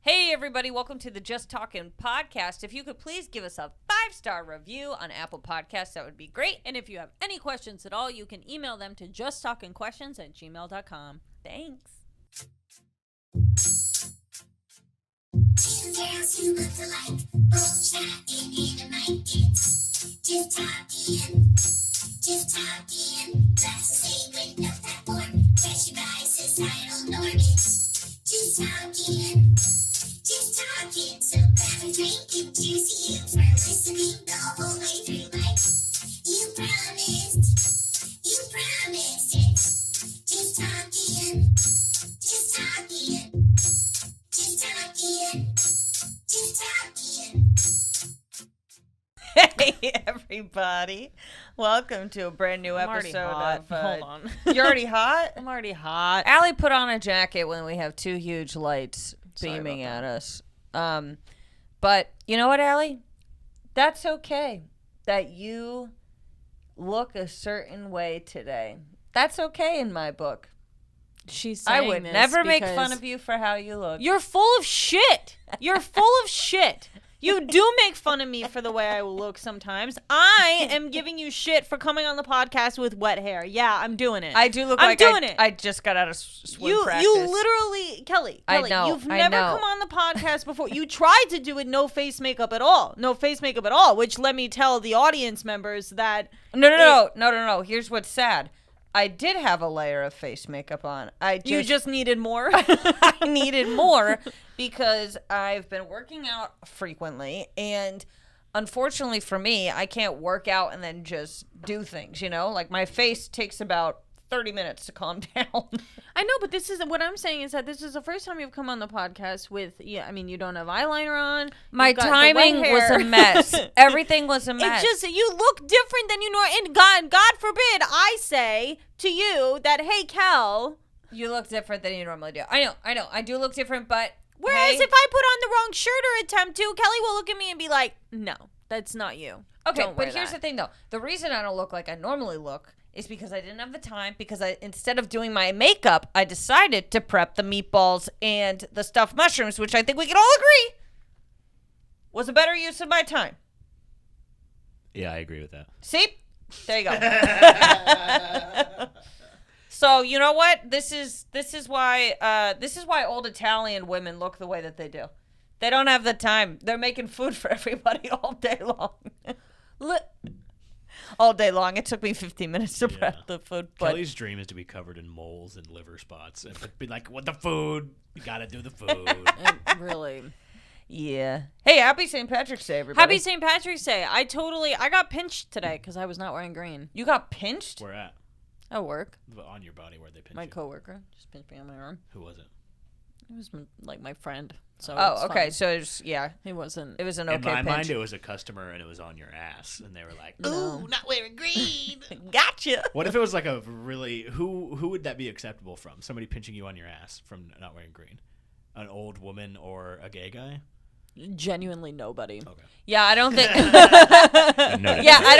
Hey everybody, welcome to the Just Talkin podcast. If you could please give us a 5-star review on Apple Podcasts, that would be great. And if you have any questions at all, you can email them to justtalkingquestions@gmail.com. Thanks. Just talking, so grab a drink and cheers to you for listening the whole way through life. You promised it. Just talking, just talking, just talking, just talking. Hey everybody, welcome to a brand new episode of... Hold on. You're already hot? I'm already hot. Allie put on a jacket when we have two huge lights Sorry beaming about at us. But you know what, Allie? That's okay that you look a certain way today. That's okay in my book. She's I saying would this never make because fun of you for how you look. You're full of shit. You're full of shit. You do make fun of me for the way I look sometimes. I am giving you shit for coming on the podcast with wet hair. Yeah, I'm doing it. I do look I'm like doing it. I just got out of swim practice. You literally, Kelly, I know, you've I never know. come on the podcast before. You tried to do it no face makeup at all. No face makeup at all, which let me tell the audience members that... No. Here's what's sad. I did have a layer of face makeup on. You just needed more? I needed more because I've been working out frequently, and unfortunately for me, I can't work out and then just do things, you know? Like, my face takes about 30 minutes to calm down. I know, but this is what I'm saying is that this is the first time you've come on the podcast with, you don't have eyeliner on. My timing was a mess. Everything was a mess. It's just, you look different than you know. And God forbid I say to you that, hey, Kel. You look different than you normally do. I know. I do look different, but... Whereas hey, if I put on the wrong shirt or attempt to, Kelly will look at me and be like, no, that's not you. Okay, Don't but wear here's that. the thing, though. The reason I don't look like I normally look is because I didn't have the time, because instead of doing my makeup, I decided to prep the meatballs and the stuffed mushrooms, which I think we can all agree was a better use of my time. Yeah, I agree with that. See? There you go. So, you know what? This is why old Italian women look the way that they do. They don't have the time. They're making food for everybody all day long. All day long. It took me 15 minutes to prep the food. But Kelly's dream is to be covered in moles and liver spots and be like, "What the food? You gotta do the food." Really. yeah. Hey, happy St. Patrick's Day, everybody. Happy St. Patrick's Day. I got pinched today because I was not wearing green. You got pinched? Where at? At work. On your body, where they pinch My you? coworker just pinched me on my arm. Who was it? It was like my friend. So Oh, okay. fine. So it was, yeah. It wasn't. It was an In okay my pinch. mind, it was a customer and it was on your ass, and they were like, "Ooh, No. not wearing green." Gotcha. What if it was like a really who would that be acceptable from? Somebody pinching you on your ass from not wearing green? An old woman or a gay guy? Genuinely nobody. Okay. Yeah, I don't think. No, Yeah, I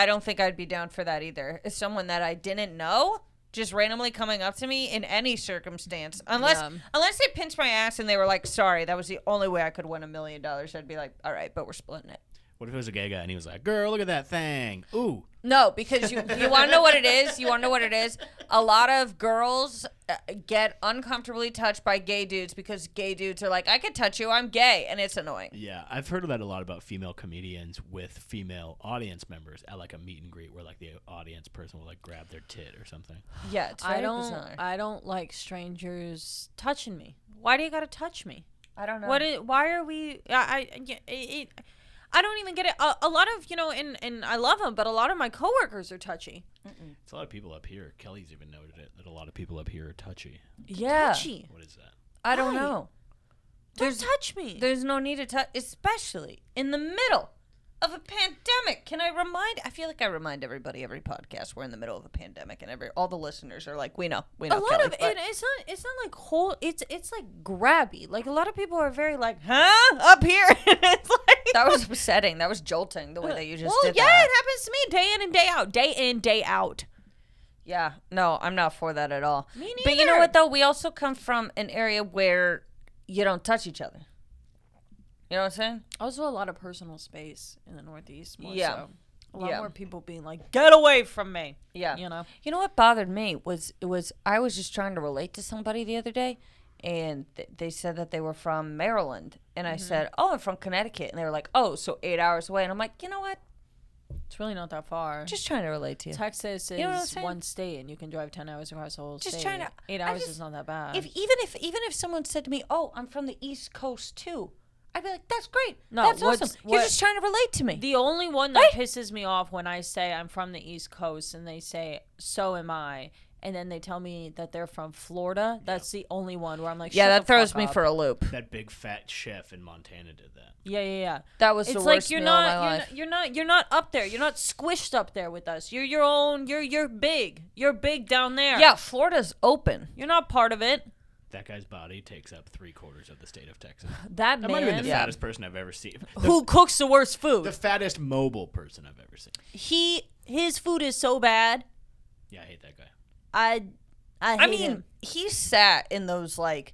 don't think I'd be down for that either. It's someone that I didn't know just randomly coming up to me in any circumstance. Unless they pinched my ass and they were like, sorry, that was the only way I could win $1 million. I'd be like, all right, but we're splitting it. What if it was a gay guy and he was like, "Girl, look at that thing. Ooh." No, because you want to know what it is? You want to know what it is? A lot of girls get uncomfortably touched by gay dudes because gay dudes are like, I could touch you, I'm gay, and it's annoying. Yeah, I've heard that a lot about female comedians with female audience members at like a meet and greet where like the audience person will like grab their tit or something. Yeah, it's very bizarre. I don't like strangers touching me. Why do you gotta touch me? I don't know. Why are we? I don't even get it. A lot of, and I love them, but a lot of my coworkers are touchy. It's a lot of people up here. Kelly's even noted it, that a lot of people up here are touchy. Yeah. Touchy. What is that? I don't Why? know. Don't touch me. There's no need to touch, especially in the middle of a pandemic. I feel like I remind everybody every podcast we're in the middle of a pandemic, and all the listeners are like, we know. A lot Kelly, of it, but- it's not like whole. It's like grabby. Like a lot of people are very like, huh? Up here. It's like that was upsetting. That was jolting the way that you just did yeah, that. it happens to me day in and day out. Day in, day out. Yeah, no, I'm not for that at all. Me But you know neither. what, though? We also come from an area where you don't touch each other. You know what I'm saying? Also, a lot of personal space in the Northeast. More Yeah. so. A lot Yeah. more people being like, "Get away from me." Yeah. You know. You know what bothered me was I was just trying to relate to somebody the other day, and they said that they were from Maryland, and I said, "Oh, I'm from Connecticut," and they were like, "Oh, so 8 hours away," and I'm like, you know what? It's really not that far. Just trying to relate to you. Texas is know what I'm saying? one state, and you can drive 10 hours across the whole Just state. trying to- 8 I hours just- is not that bad. Even if someone said to me, "Oh, I'm from the East Coast too," I'd be like, "That's great. No, That's what's- awesome. You're what- just trying to relate to me." The only one that pisses me off when I say I'm from the East Coast and they say, "So am I," and then they tell me that they're from Florida, that's the only one where I'm like, Yeah, shut that the throws fuck me up. for a loop. That big fat chef in Montana did that. Yeah. That was It's the like worst you're meal of my not, life. you're not up there. You're not squished up there with us. You're your own. You're big. You're big down there. Yeah, Florida's open. You're not part of it. That guy's body takes up 3/4 of the state of Texas. That That might have been man the Yeah. fattest person I've ever seen. who cooks the worst The food. fattest mobile person I've ever seen. His food is so bad. Yeah, I hate that guy. I I hate mean, him. he sat in those like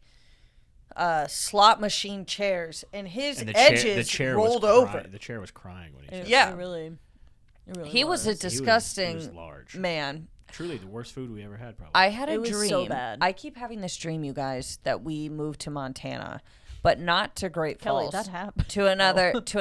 slot machine chairs, and his And edges rolled over. The chair was crying when he said Yeah. It really He was a that. He disgusting was large. man. Truly the worst food we ever had, probably. I had a It was dream. so bad. I keep having this dream, you guys, that we moved to Montana, but not to Great Kelly, Falls. that happened. To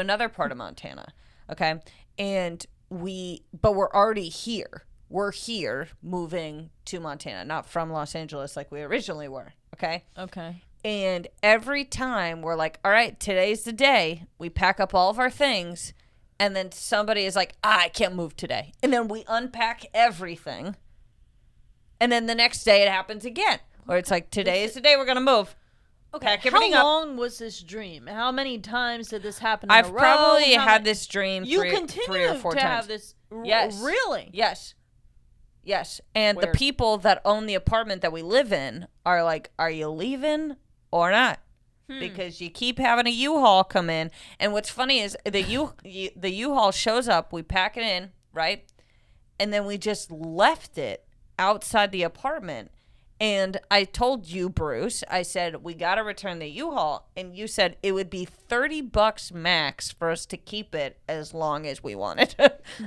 another part of Montana. Okay, and but we're already here. We're here, moving to Montana, not from Los Angeles like we originally were. Okay. Okay. And every time we're like, all right, today's the day. We pack up all of our things. And then somebody is like, I can't move today. And then we unpack everything. And then the next day it happens again. Where it's like, today is the day we're going to move. Okay. Pack How everything up. long was this dream? How many times did this happen in I've a row? probably How had many- this dream You three continue or four to times. have this. Yes. Really? Yes. Yes. And the Weird. people that own the apartment that we live in are like, are you leaving or not? Because you keep having a U-Haul come in. And what's funny is the U-Haul shows up, we pack it in, right? And then we just left it outside the apartment. And I told you, Bruce, I said, we got to return the U-Haul. And you said it would be $30 max for us to keep it as long as we wanted.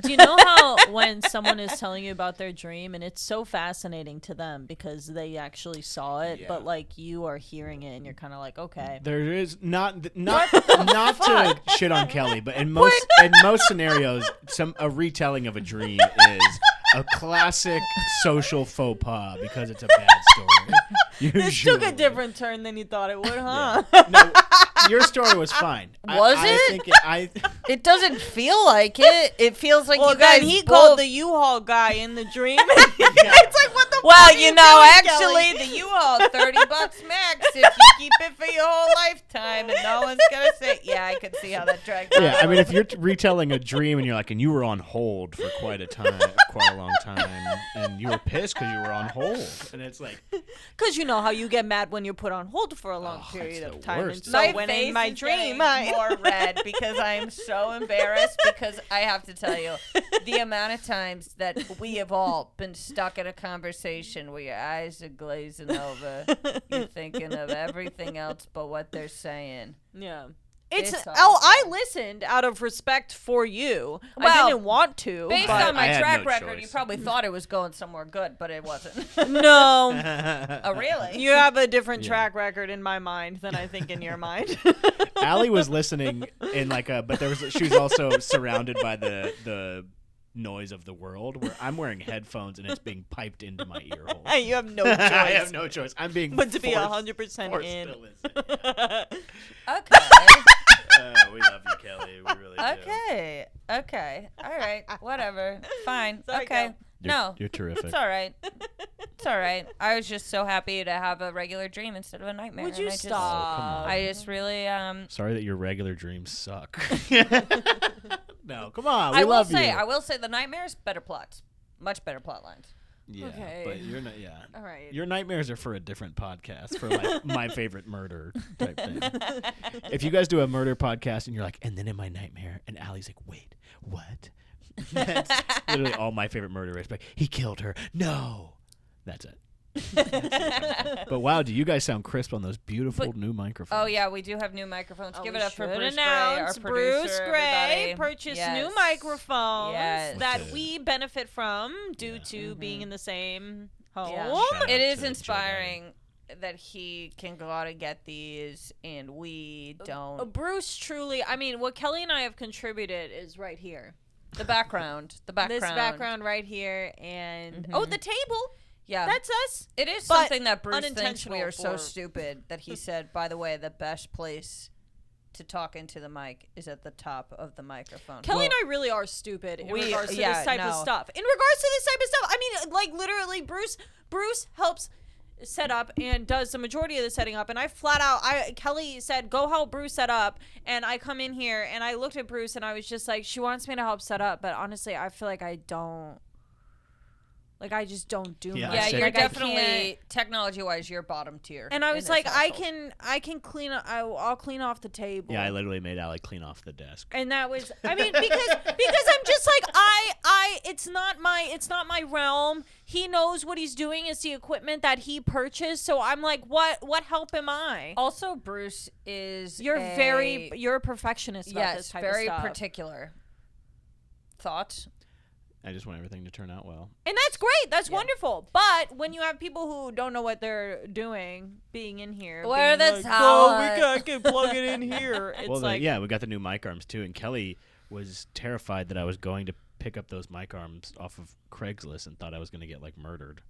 Do you know how when someone is telling you about their dream and it's so fascinating to them because they actually saw it, Yeah. but like you are hearing it and you're kind of like, okay. There is not to shit on Kelly, but in most scenarios, a retelling of a dream is a classic social faux pas because it's a bad story. This took a Usually. different turn than you thought it would, huh? No, your story was fine. Was I it? think It doesn't feel like it. It feels like Well, you guys then he both... called the U-Haul guy in the dream. It's like, what the Well, fuck are you you know, doing, actually, Kelly? the U-Haul, $30 max if you keep it for your whole lifetime, and no one's gonna say, "Yeah, I could see how that dragged." Yeah, I mean, if you're retelling a dream and you're like, and you were on hold for quite a long time, and you were pissed because you were on hold, and it's like, Because you know how you get mad when you're put on hold for a long Oh, period it's of the time. worst. And so my when face in my is dream, getting more red because I'm so embarrassed. Because I have to tell you, the amount of times that we have all been stuck in a conversation where your eyes are glazing over, you're thinking of everything else but what they're saying. yeah. It's I awful. listened out of respect for you. I Well, didn't want to. Based but on my I had track no record, choice. you probably thought it was going somewhere good, but it wasn't. no, Oh, really? you have a different Yeah. track record in my mind than I think in your mind. Allie was listening in but she was also surrounded by the noise of the world where I'm wearing headphones and it's being piped into my ear hole. You have no choice. I have no choice. I'm being but to be forced 100% in. to listen. Okay. We love you, Kelly. We really do. Okay. Okay. All right. Whatever. Fine. Sorry, okay. Kel. No. You're terrific. It's all right. It's all right. I was just so happy to have a regular dream instead of a nightmare. Would you and I just- stop? I just really Sorry that your regular dreams suck. No, come on. We I will love say you. I will say the nightmares better plots. Much better plot lines. Yeah, Okay. but you're not. Yeah. All right. Your nightmares are for a different podcast, for like my favorite murder type thing. If you guys do a murder podcast and you're like, and then in my nightmare, and Allie's like, wait, what? That's literally all my favorite murder is. Like, he killed her. No. That's it. But wow, do you guys sound crisp on those beautiful new microphones? Oh yeah, we do have new microphones. Give we it up for should Bruce Gray, announce our Bruce producer. Gray Everybody. purchased Yes. new microphones Yes. that Okay. we benefit from due to being in the same home. Yeah. Shout out It is to Joe inspiring that he can go out and get these, and we don't. Bruce truly, I mean, what Kelly and I have contributed is right here. The background. This background right here, and Mm-hmm. oh, the table. Yeah, That's us. it is but something that Bruce thinks we unintentional are so for- stupid that he said, by the way, the best place to talk into the mic is at the top of the microphone. Kelly and I really are stupid in regards to yeah, this type of no. stuff. In regards to this type of stuff, I mean, like literally, Bruce helps set up and does the majority of the setting up, and I flat out, Kelly said, "Go help Bruce set up," and I come in here and I looked at Bruce and I was just like, she wants me to help set up, but honestly, I feel like I don't. Like, I just don't do Yeah, much. I Yeah, said- you're Like, I definitely can't- technology-wise, you're bottom tier. And I in was this like, household. I can clean up. I'll clean off the table. Yeah, I literally made Alec clean off the desk. And that was, I mean, because I'm just like, it's not my realm. He knows what he's doing. It's the equipment that he purchased. So I'm like, what help am I? Also, Bruce is You're a perfectionist about this yes, type very of stuff. particular. Thoughts? I just want everything to turn out well. And that's great. That's wonderful. But when you have people who don't know what they're doing being in here, Where being the like, talent?" oh, we can plug it in here. It's Well, like, yeah, we got the new mic arms too, and Kelly was terrified that I was going to pick up those mic arms off of Craigslist and thought I was going to get like murdered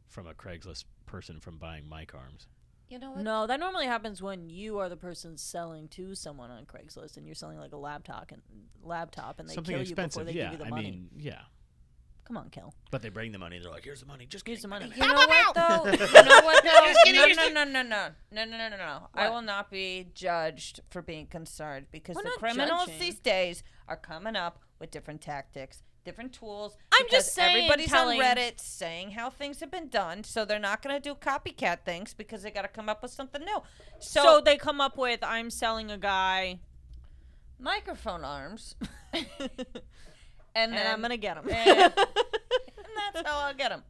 from a Craigslist person from buying mic arms. You know what? no, that normally happens when you are the person selling to someone on Craigslist, and you're selling like a laptop, and they Something kill expensive, you before they yeah. give you the I money. mean, yeah. Come on, Kel. But they bring the money. They're like, "Here's the money. Just Here's the money. You know what though? You know what though? No. I will not be judged for being concerned because We're the not criminals judging. these days are coming up with different tactics, different tools. I'm because just saying, everybody's telling- on Reddit saying how things have been done, so they're not going to do copycat things because they got to come up with something new. So they come up with, I'm selling a guy, Microphone arms, and and then I'm gonna get him. and that's how I'll get them.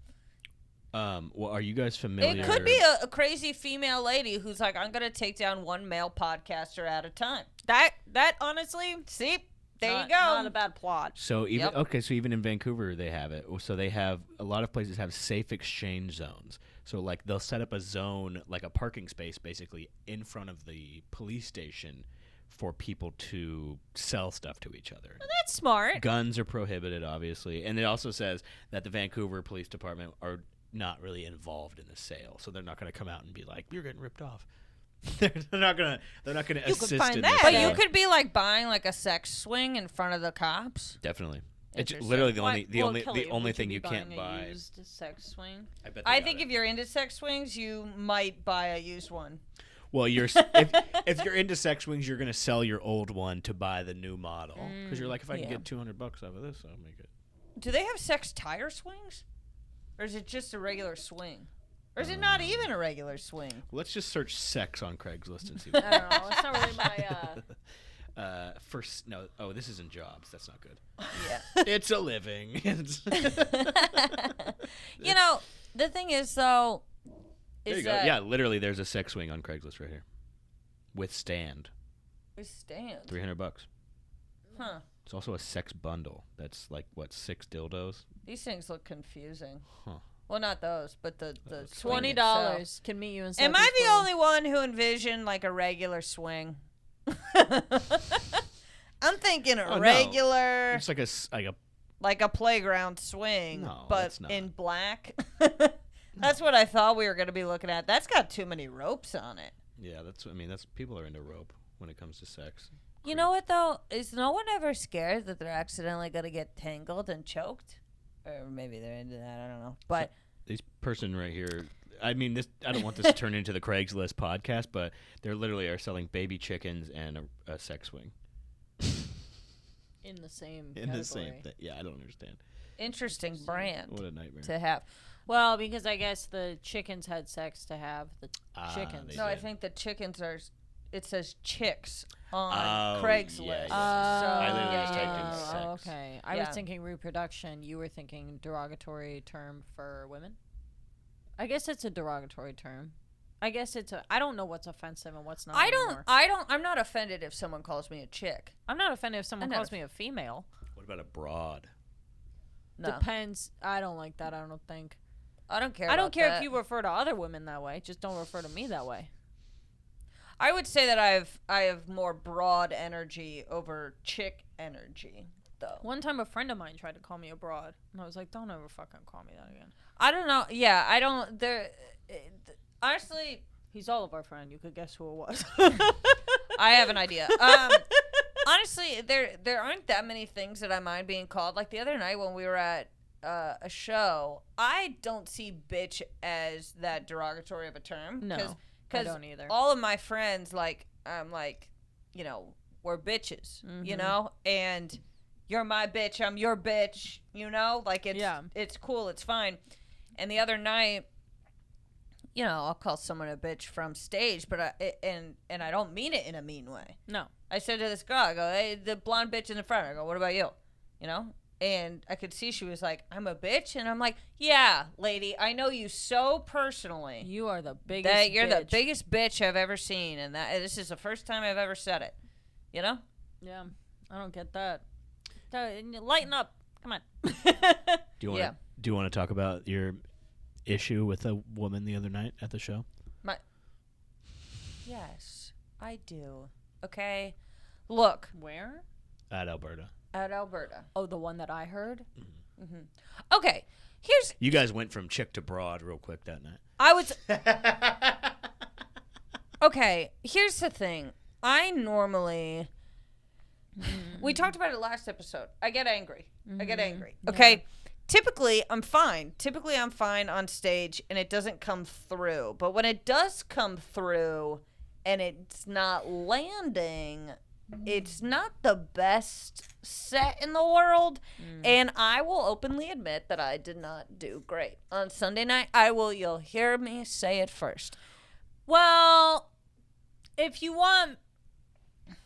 Well, are you guys familiar? It could be a crazy female lady who's like, I'm gonna take down one male podcaster at a time. that honestly, See, there not, you go. Not a bad plot. So even Yep. okay, so even in Vancouver they have it. So they have a lot of places have safe exchange zones. So like they'll set up a zone, like a parking space, basically in front of the police station, for people to sell stuff to each other. That's smart. Guns are prohibited, obviously, and it also says that the Vancouver Police Department are not really involved in the sale, so they're not going to come out and be like, "You're getting ripped off." they're not going to assist find in that. this. But Yeah. you could be like buying like a sex swing in front of the cops. Definitely. It's Interesting. literally Why- the well, only Kelly, the only would thing be you can't buying a buy. used sex swing. I bet. I think if you're into sex swings, you might buy a used one. Well, if you're into sex swings, you're gonna sell your old one to buy the new model because you're like, if I can yeah. get $200 off of this, I'll make it. Do they have sex tire swings? Or is it just a regular swing? Or is it not even a regular swing? Let's just search sex on Craigslist and see. I don't know. It's not really my. First, no. Oh, this isn't jobs. That's not good. Yeah. It's a living. You know, the thing is though, There is you go. that Yeah, literally, there's a sex swing on Craigslist right here, with stand, we stand. $300. Huh. It's also a sex bundle. That's like what, 6 dildos? These things look confusing. Huh. Well, not those, but the swing $20 itself. can meet you in. Am I the only one who envisioned like a regular swing? I'm thinking a Oh, no. regular, It's like a like a playground swing, No, but that's not. in black. That's what I thought we were going to be looking at. That's got too many ropes on it. yeah. That's people are into rope when it comes to sex. You know what though? Is no one ever scared that they're accidentally going to get tangled and choked? Or maybe they're into that. I don't know. But This person right here. I mean, this. I don't want this to turn into the Craigslist podcast, but they literally are selling baby chickens and a sex swing in the same. in the same thing. Yeah, I don't understand. interesting brand What a nightmare. to have. Well, because I guess the chickens had sex to have the Ah, chickens. they No, I did. think the chickens are it says chicks on Oh, Craigslist. yeah, So, I literally yeah, just yeah, typed in yeah. sex. Okay. I Yeah. was thinking reproduction. You were thinking derogatory term for women? I guess it's a derogatory term. I guess it's a. I don't know what's offensive and what's not. anymore. I'm not offended if someone calls me a chick. I'm not offended if someone I'm not calls me a female. What about a broad? No. Depends. I don't like that. I don't think. I don't care. I don't about care that. if you refer to other women that way. Just don't refer to me that way. I would say that I have more broad energy over chick energy, though. One time, a friend of mine tried to call me a broad, and I was like, "Don't ever fucking call me that again." I don't know. Yeah, I don't. Honestly, He's all of our friend. You could guess who it was. I have an idea. Honestly, there aren't that many things that I mind being called. Like the other night when we were at a show, I don't see bitch as that derogatory of a term. No, I don't either. All of my friends, I'm like, we're bitches, and you're my bitch, I'm your bitch, like it's cool, it's fine. And the other night, I'll call someone a bitch from stage, but I don't mean it in a mean way. No. I said to this girl, I go, hey, the blonde bitch in the front. I go, what about you? And I could see she was like, I'm a bitch. And I'm like, yeah, lady, I know you so personally. You are the biggest That you're the bitch. biggest bitch I've ever seen. And this is the first time I've ever said it. Yeah. I don't get that. Lighten up. Come on. Do you want to talk about your issue with a woman the other night at the show? Yes, I do. Okay. Look. Where? At Alberta. At Alberta. Oh, the one that I heard? Mm-hmm. Okay. You guys went from chick to broad real quick that night. I was... Okay, here's the thing. I normally... We talked about it last episode. I get angry. Okay? Yeah. Typically, I'm fine. I'm fine on stage, and it doesn't come through. But when it does come through, and it's not landing, it's not the best set in the world. And I will openly admit that I did not do great. On Sunday night, you'll hear me say it first. Well, if you want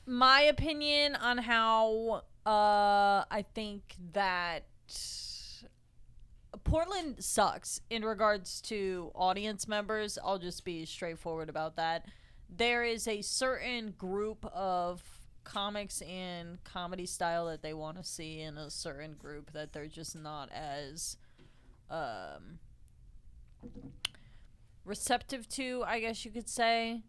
my opinion on how I think that Portland sucks in regards to audience members, I'll just be straightforward about that. There is a certain group of comics in comedy style that they want to see, in a certain group that they're just not as receptive to, I guess you could say.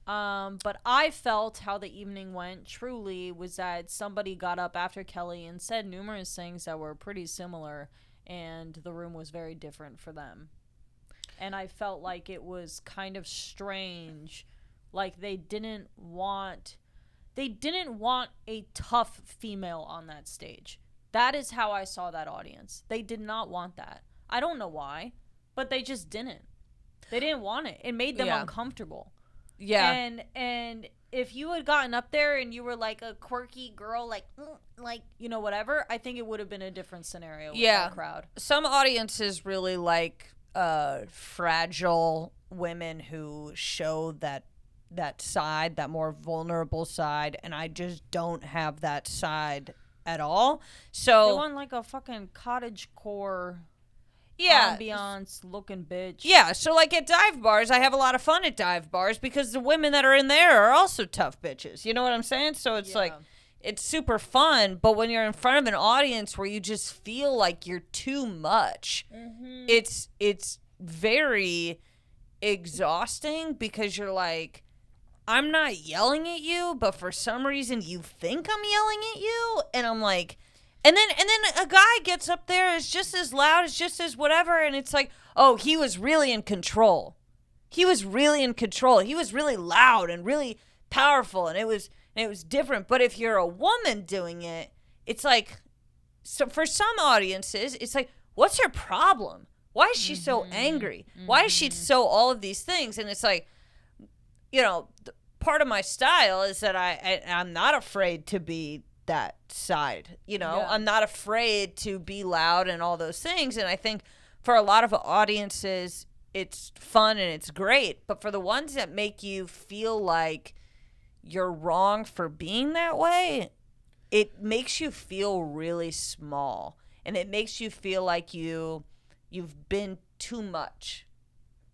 But I felt how the evening went truly was that somebody got up after Kelly and said numerous things that were pretty similar, and the room was very different for them. And I felt like it was kind of strange. Like they didn't want a tough female on that stage. That is how I saw that audience. They did not want that. I don't know why, but they just didn't. They didn't want it. It made them uncomfortable. Yeah. And if you had gotten up there and you were like a quirky girl, like whatever, I think it would have been a different scenario with that crowd. Some audiences really like fragile women who show that side, that more vulnerable side, and I just don't have that side at all. So they want like a fucking cottagecore ambiance looking bitch. Yeah, so like at dive bars, I have a lot of fun at dive bars because the women that are in there are also tough bitches. You know what I'm saying? So it's like, it's super fun, but when you're in front of an audience where you just feel like you're too much, it's very exhausting because you're like, I'm not yelling at you, but for some reason you think I'm yelling at you, and I'm like... And then a guy gets up there, is just as loud, is just as whatever, and it's like, oh, he was really in control. He was really loud and really powerful, and it was different. But if you're a woman doing it, it's like, so for some audiences, it's like, what's her problem? Why is she so angry? Why is she so all of these things? And it's like, part of my style is that I'm not afraid to be that side, I'm not afraid to be loud and all those things. And I think for a lot of audiences it's fun and it's great, but for the ones that make you feel like you're wrong for being that way, it makes you feel really small, and it makes you feel like you've been too much,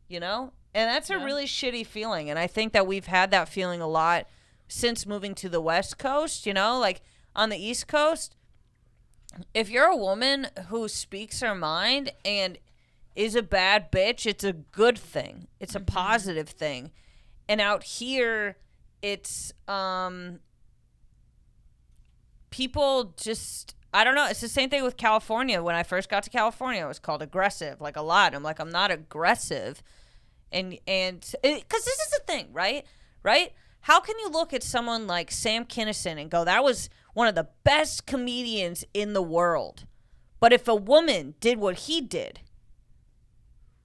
you know? And that's a really shitty feeling. And I think that we've had that feeling a lot since moving to the West Coast, you know? Like on the East Coast, if you're a woman who speaks her mind and is a bad bitch, it's a good thing. It's a positive thing. And out here, it's people just, I don't know. It's the same thing with California. When I first got to California, I was called aggressive, like a lot. I'm like, I'm not aggressive. And because this is the thing, right? How can you look at someone like Sam Kinison and go, that was one of the best comedians in the world? But if a woman did what he did,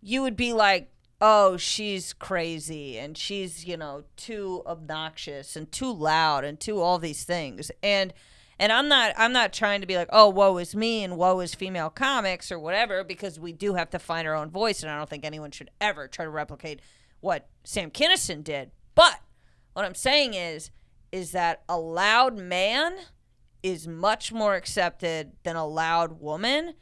you would be like, oh, she's crazy and she's, you know, too obnoxious and too loud and too all these things. And I'm not trying to be like, oh, woe is me and woe is female comics or whatever, because we do have to find our own voice, and I don't think anyone should ever try to replicate what Sam Kinison did. But what I'm saying is that a loud man is much more accepted than a loud woman,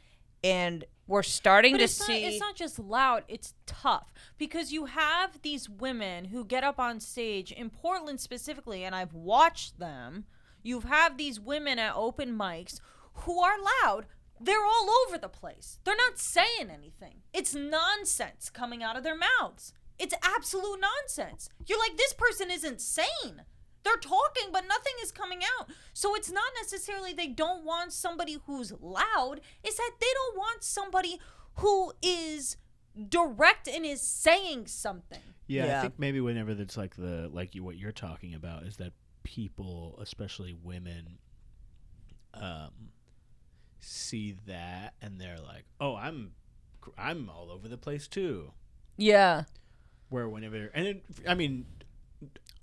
and we're starting to see. It's not just loud, it's tough. Because you have these women who get up on stage, in Portland specifically, and I've watched them. You have these women at open mics who are loud. They're all over the place. They're not saying anything. It's nonsense coming out of their mouths. It's absolute nonsense. You're like, this person isn't sane. They're talking, but nothing is coming out. So it's not necessarily they don't want somebody who's loud. It's that they don't want somebody who is direct and is saying something. Yeah, I think maybe whenever that's like what you're talking about is that people, especially women, see that and they're like, "Oh, I'm all over the place too." Yeah. Where whenever, I mean,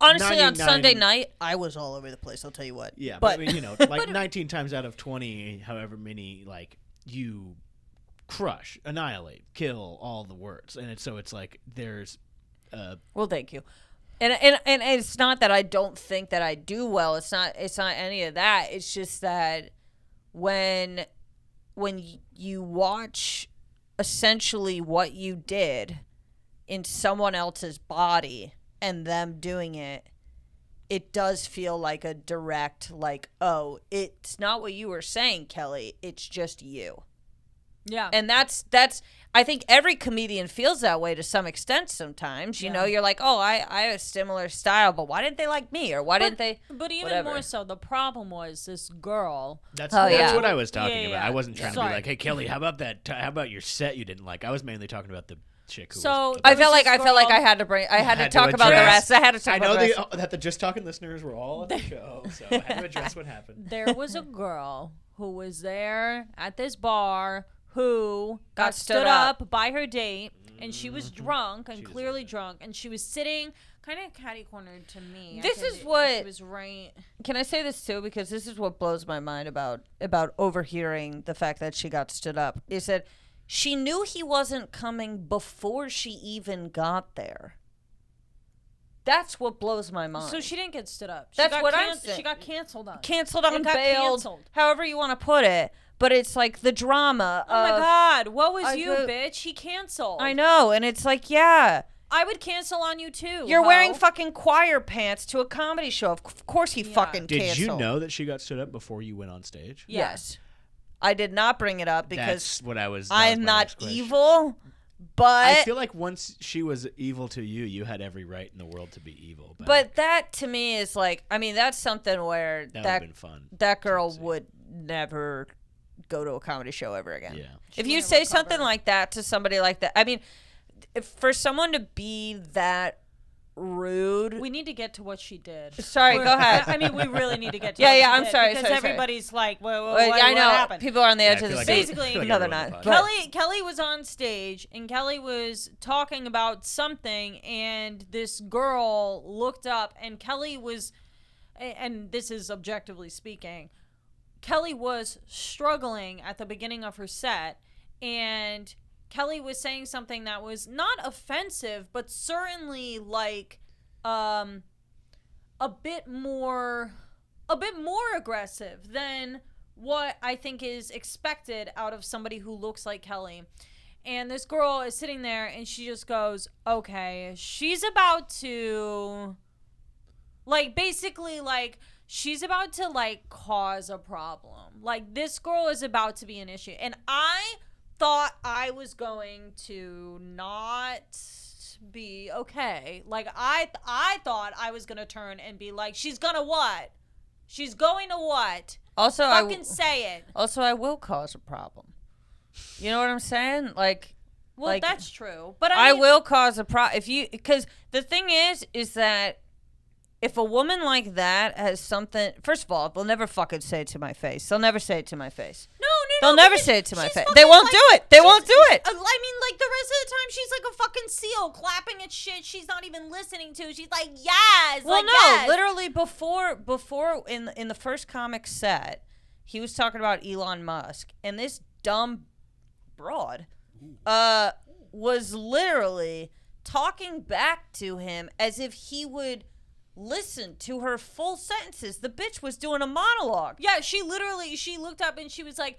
honestly, on Sunday night, I was all over the place. I'll tell you what. Yeah, but I mean, you know, like 19 times out of 20, however many, like you crush, annihilate, kill all the words, and it's like there's. Well, thank you. And it's not that I don't think that I do well. It's not any of that. It's just that when you watch essentially what you did in someone else's body and them doing it, it does feel like a direct, like, oh, it's not what you were saying, Kelly. It's just you. Yeah. And that's I think every comedian feels that way to some extent sometimes. You know, you're like, oh, I have a similar style, but why didn't they like me? Or why didn't they? But even whatever. more so, the problem was this girl. That's yeah. what I was talking Yeah, about. yeah. I wasn't trying to Sorry. be like, hey, Kelly, how about that? How about your set you didn't like? I was mainly talking about the chick who So was. I felt like I had to talk about the rest. I had to talk I about know the rest. that the Just Talking listeners were all at the show, so I had to address what happened. There was a girl who was there at this bar who got stood up by her date, and she was drunk and clearly drunk, and she was sitting kind of catty-cornered to me. This is what- she was right. Can I say this too? Because this is what blows my mind about overhearing the fact that she got stood up. Is that she knew he wasn't coming before she even got there. That's what blows my mind. So she didn't get stood up. That's what I'm saying. She got canceled on. Canceled on, It got bailed, canceled. however you want to put it. But it's like the drama. Oh my God! What was I you, go- bitch? He canceled. I know, and it's like, yeah. I would cancel on you too. You're ho. wearing fucking choir pants to a comedy show. Of course he fucking Did canceled. you know that she got stood up before you went on stage? Yeah. Yes. I did not bring it up because That's what I was. that I'm was my not next question. evil, but I feel like once she was evil to you, you had every right in the world to be evil. back. but that to me is like, I mean, that's something where that would have been fun. that girl see. would never go to a comedy show ever again. Yeah. If you wouldn't say recover. something like that to somebody like that, I mean, if for someone to be that rude. We need to get to what she did. Sorry, go ahead. I mean, we really need to get to Yeah, what yeah, she I'm did sorry, because sorry. everybody's like, Well, what I know happened? people are on the edge I of the feel like seat. Basically- I feel like No, they're everyone not. would But- Kelly was on stage and Kelly was talking about something, and this girl looked up, and Kelly was, and this is objectively speaking, Kelly was struggling at the beginning of her set, and Kelly was saying something that was not offensive, but certainly like a bit more aggressive than what I think is expected out of somebody who looks like Kelly. And this girl is sitting there and she just goes, okay, she's about to, like, basically, like, she's about to, like, cause a problem. Like, this girl is about to be an issue. And I thought I was going to not be okay. Like, I thought I was going to turn and be like, she's gonna what? She's going to what? Also, Fucking say it. Also, I will cause a problem. You know what I'm saying? Like, Well, that's true. But I mean, will cause a problem because the thing is that if a woman like that has something, first of all, they'll never fucking say it to my face. They'll never say it to my face. No, They'll never because say it to my she's face. fucking, They won't like, do it. They won't do it. I mean, like, the rest of the time, she's like a fucking seal clapping at shit she's not even listening to. She's like, yes. Well, like, no, yes. literally before in the first comic set, he was talking about Elon Musk, and this dumb broad was literally talking back to him as if he would listen to her full sentences. The bitch was doing a monologue. Yeah, she looked up and she was like,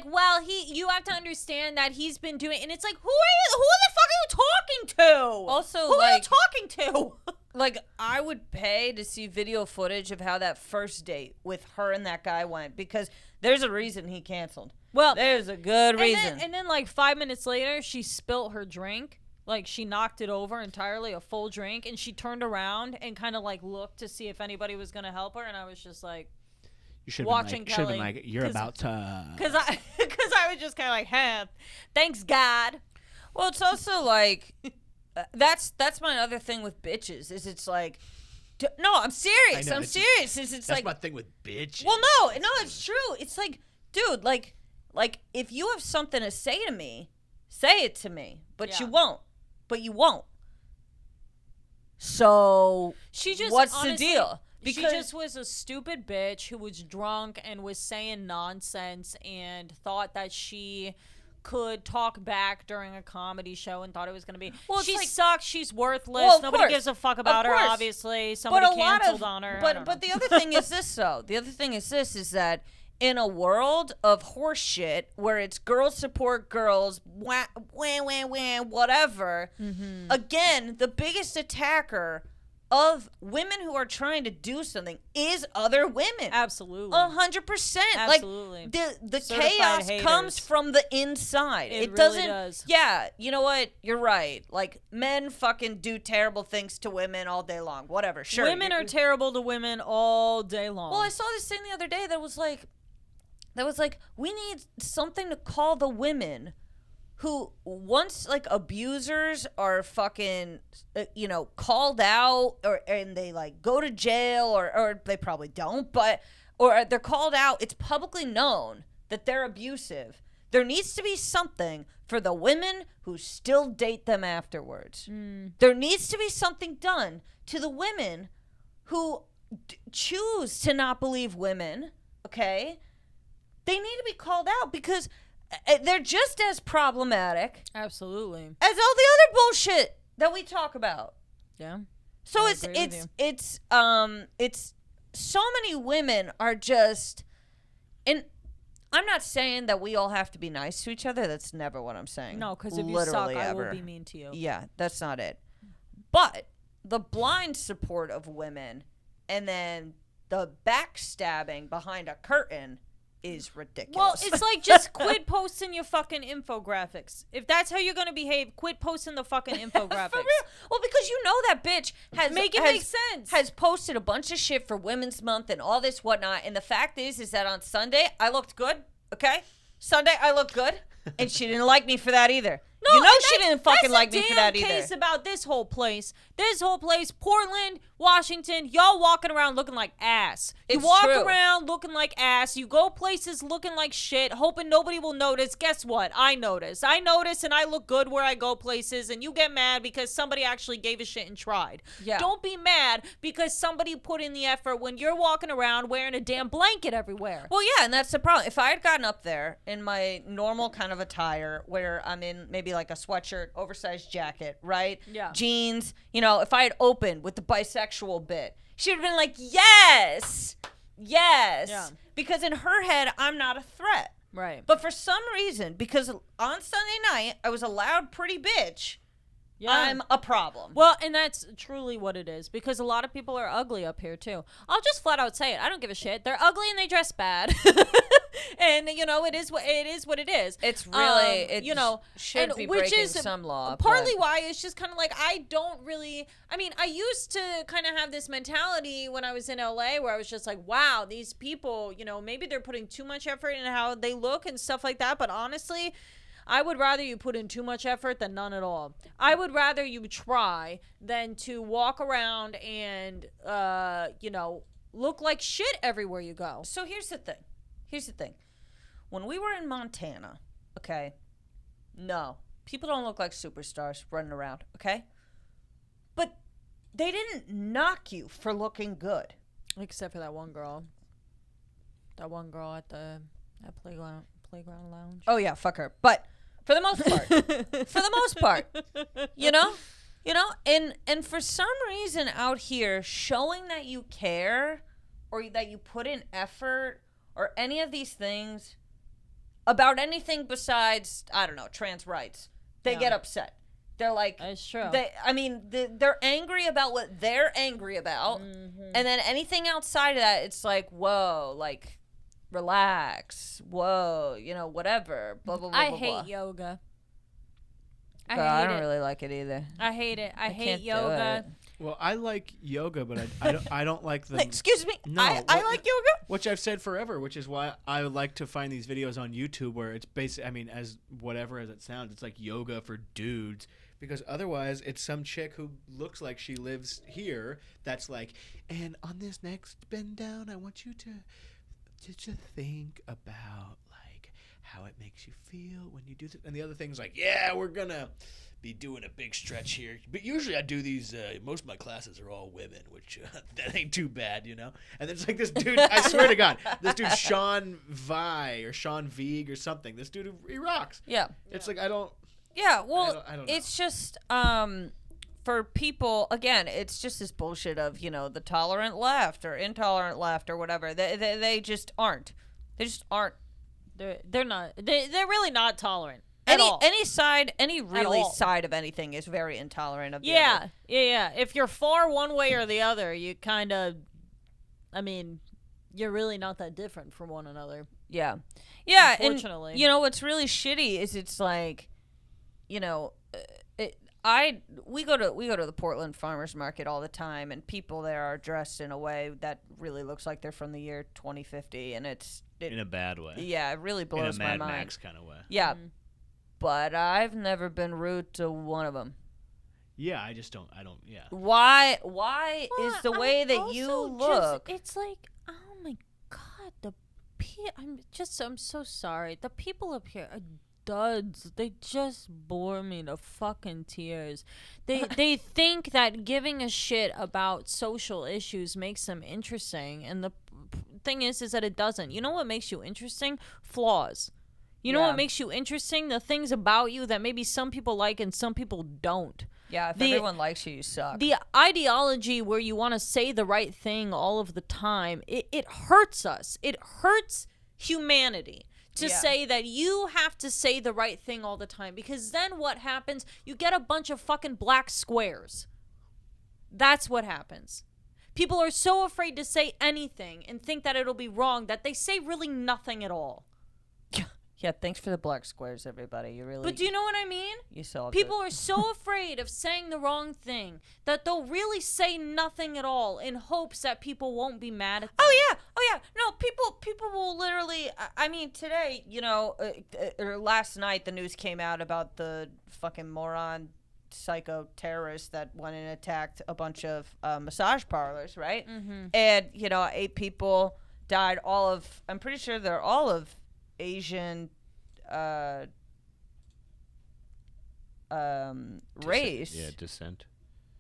well, you have to understand that he's been doing, and it's like, who the fuck are you talking to? Also, who are you like, talking to? like, I would pay to see video footage of how that first date with her and that guy went, because there's a reason he canceled. Well, There's a good reason. And then like 5 minutes later, she spilt her drink. Like, she knocked it over entirely, a full drink, and she turned around and kind of like looked to see if anybody was gonna help her, and I was just like, You should watching have been Kelly, like, you're 'cause- about to. because I was just kind of like, huh, thanks God. Well, it's also like that's my other thing with bitches is it's like, no, I'm serious. I know, I'm it's- serious. It's That's like, my thing with bitch. well, no, it's true. It's like, dude, like if you have something to say to me, say it to me, but Yeah. you won't. But you won't. So She just what's honestly, the deal? She just was a stupid bitch who was drunk and was saying nonsense and thought that she could talk back during a comedy show and thought it was going to be. Well, it's she like- sucks. She's worthless. Well, of Nobody course. gives a fuck Of about her. course. Obviously, somebody canceled on her. I don't But know. the other thing is this though. The other thing is this is that in a world of horse shit where it's girls support girls, wah, wah, wah, wah, whatever, Mm-hmm. again, the biggest attacker of women who are trying to do something is other women. Absolutely. 100%. Absolutely. Like the Certified chaos haters. comes from the inside. It really doesn't. does. Yeah, you know what? You're right. Like men fucking do terrible things to women all day long. Whatever. Sure. Women are terrible to women all day long. Well, I saw this thing the other day that was like, we need something to call the women who once like abusers are fucking, called out and they like go to jail or they probably don't, but, or they're called out. It's publicly known that they're abusive. There needs to be something for the women who still date them afterwards. There needs to be something done to the women who choose to not believe women, okay? They need to be called out because they're just as problematic Absolutely. as all the other bullshit that we talk about. Yeah. So I it's agree with it's so many women are just, and I'm not saying that we all have to be nice to each other. That's never what I'm saying. No, because if you suck, Literally I will ever. be mean to you. Yeah, that's not it. But the blind support of women and then the backstabbing behind a curtain is ridiculous. Well, it's like just quit posting your fucking infographics. If that's how you're gonna behave, quit posting the fucking infographics. For real. Well, because you know that bitch Make sense. has posted a bunch of shit for Women's Month and all this whatnot. And the fact is that on Sunday I looked good. Okay, Sunday I looked good, and she didn't like me for that either. No, you know and she that's- didn't fucking that's like the me for damn that either. case about this whole place. Portland, Washington, y'all walking around looking like ass. You It's walk true. around looking like ass. You go places looking like shit, hoping nobody will notice. Guess what? I notice. I notice, and I look good where I go places, and you get mad because somebody actually gave a shit and tried. Yeah. Don't be mad because somebody put in the effort when you're walking around wearing a damn blanket everywhere. Well, yeah, and that's the problem. If I had gotten up there in my normal kind of attire, where I'm in maybe like a sweatshirt, oversized jacket, right? Yeah. Jeans. You know, if I had opened with the bisexual bit, she'd have been like, yes. Yeah. Because in her head, I'm not a threat. Right. But for some reason, because on Sunday night, I was a loud, pretty bitch, Yeah. I'm a problem. Well, and that's truly what it is, because a lot of people are ugly up here too. I'll just flat out say it. I don't give a shit. They're ugly and they dress bad. And it is what it is. It's really, it should and be which breaking is some law. partly but- why it's just kind of like I don't really. I mean, I used to kind of have this mentality when I was in LA where I was just like, wow, these people, maybe they're putting too much effort in how they look and stuff like that. But honestly, I would rather you put in too much effort than none at all. I would rather you try than to walk around and, look like shit everywhere you go. So here's the thing. When we were in Montana, okay, no, people don't look like superstars running around, okay? But they didn't knock you for looking good. Except for that one girl. That one girl at the playground lounge. Oh yeah, fuck her. But for the most part, and for some reason out here, showing that you care or that you put in effort or any of these things about anything besides, I don't know, trans rights, they get upset. They're like, That's true. They're angry about what they're angry about, and then anything outside of that, it's like, whoa, like, relax, whoa, whatever, blah blah blah. I blah, hate blah. yoga. Girl, I don't really like it either. I hate it. I hate can't do yoga. Well, I like yoga, but I don't like the. Excuse me. No, I like yoga. Which I've said forever, which is why I would like to find these videos on YouTube where it's basic. I mean, as whatever as it sounds, it's like yoga for dudes. Because otherwise, it's some chick who looks like she lives here. That's like, and on this next bend down, I want you to think about like how it makes you feel when you do this. And the other thing's like, yeah, we're gonna be doing a big stretch here. But usually I do these, most of my classes are all women, which that ain't too bad, And there's like this dude, I swear to God, this dude Sean Veig or something. This dude, he rocks. Yeah. It's like, I don't. Yeah. Well, I don't know. it's just for people, again, it's just this bullshit of the tolerant left or intolerant left or whatever. They just aren't. They just aren't. They're not. They're really not tolerant. At all. Any side all. of anything is very intolerant of the Yeah, other. yeah. If you're far one way or the other, you kind of, you're really not that different from one another. Yeah. Yeah. Unfortunately. And, what's really shitty is it's like, we go to the Portland Farmers Market all the time, and people there are dressed in a way that really looks like they're from the year 2050, and In a bad way. yeah, it really In a blows my Mad mind. Max kind of way. Yeah. But I've never been rude to one of them. Yeah, I don't. Yeah. Why is the Well, way that also you just- look? it's like, oh my god, I'm so sorry. The people up here are duds. They just bore me to fucking tears. They think that giving a shit about social issues makes them interesting, and the thing is that it doesn't. You know what makes you interesting? Flaws. You know Yeah. what makes you interesting? The things about you that maybe some people like and some people don't. Yeah, if the- everyone likes you, you suck. The ideology where you want to say the right thing all of the time, it hurts us. It hurts humanity to Yeah. say that you have to say the right thing all the time, because then what happens? You get a bunch of fucking black squares. That's what happens. People are so afraid to say anything and think that it'll be wrong that they say really nothing at all. Yeah, thanks for the black squares, everybody. You really. But do you know what I mean? You saw People are so afraid of saying the wrong thing that they'll really say nothing at all in hopes that people won't be mad at them. Oh yeah. No, people will literally. I mean, today, or last night, the news came out about the fucking moron, psycho terrorist that went and attacked a bunch of massage parlors, right? Mm-hmm. And 8 people died. I'm pretty sure they're all of Asian race. Yeah, descent.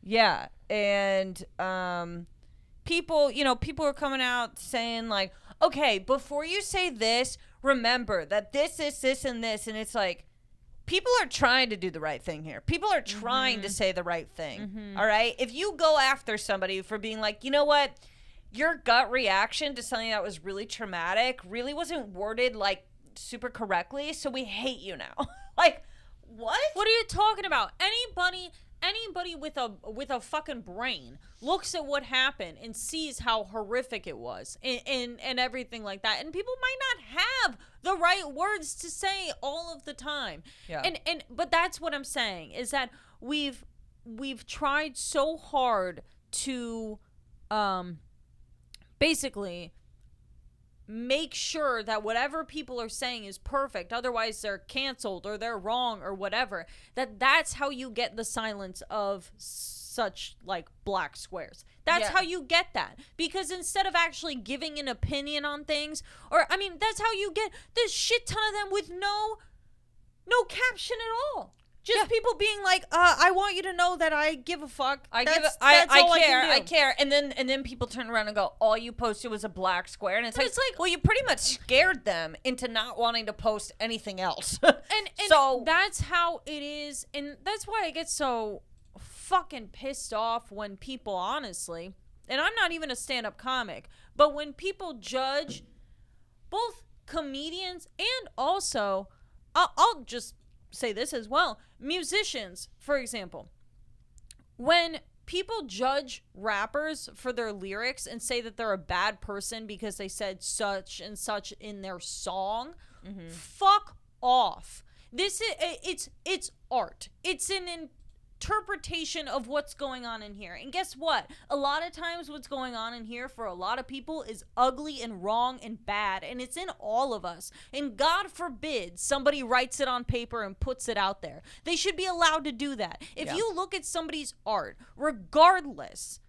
Yeah, and people are coming out saying like, okay, before you say this, remember that this, and this, and it's like, people are trying to do the right thing here. People are trying to say the right thing. All right? If you go after somebody for being like, you know what? Your gut reaction to something that was really traumatic really wasn't worded like super correctly, so we hate you now. Like, what? What are you talking about? Anybody with a fucking brain looks at what happened and sees how horrific it was and everything like that. And people might not have the right words to say all of the time. Yeah. But that's what I'm saying is that we've tried so hard to basically make sure that whatever people are saying is perfect, otherwise they're canceled or they're wrong or whatever, that's how you get the silence of such like black squares. That's how you get that, because instead of actually giving an opinion on things, or I mean, that's how you get this shit ton of them with no caption at all. Just people being like, I want you to know that I give a fuck. I care. And then people turn around and go, all you posted was a black square. And it's like, well, you pretty much scared them into not wanting to post anything else. and so that's how it is. And that's why I get so fucking pissed off when people, honestly, and I'm not even a stand-up comic, but when people judge both comedians and also, I'll just say this as well, musicians, for example. When people judge rappers for their lyrics and say that they're a bad person because they said such and such in their song, fuck off. This is it's art. It's an interpretation of what's going on in here. And guess what? A lot of times what's going on in here for a lot of people is ugly and wrong and bad, and it's in all of us. And God forbid somebody writes it on paper and puts it out there. They should be allowed to do that. If you look at somebody's art, regardless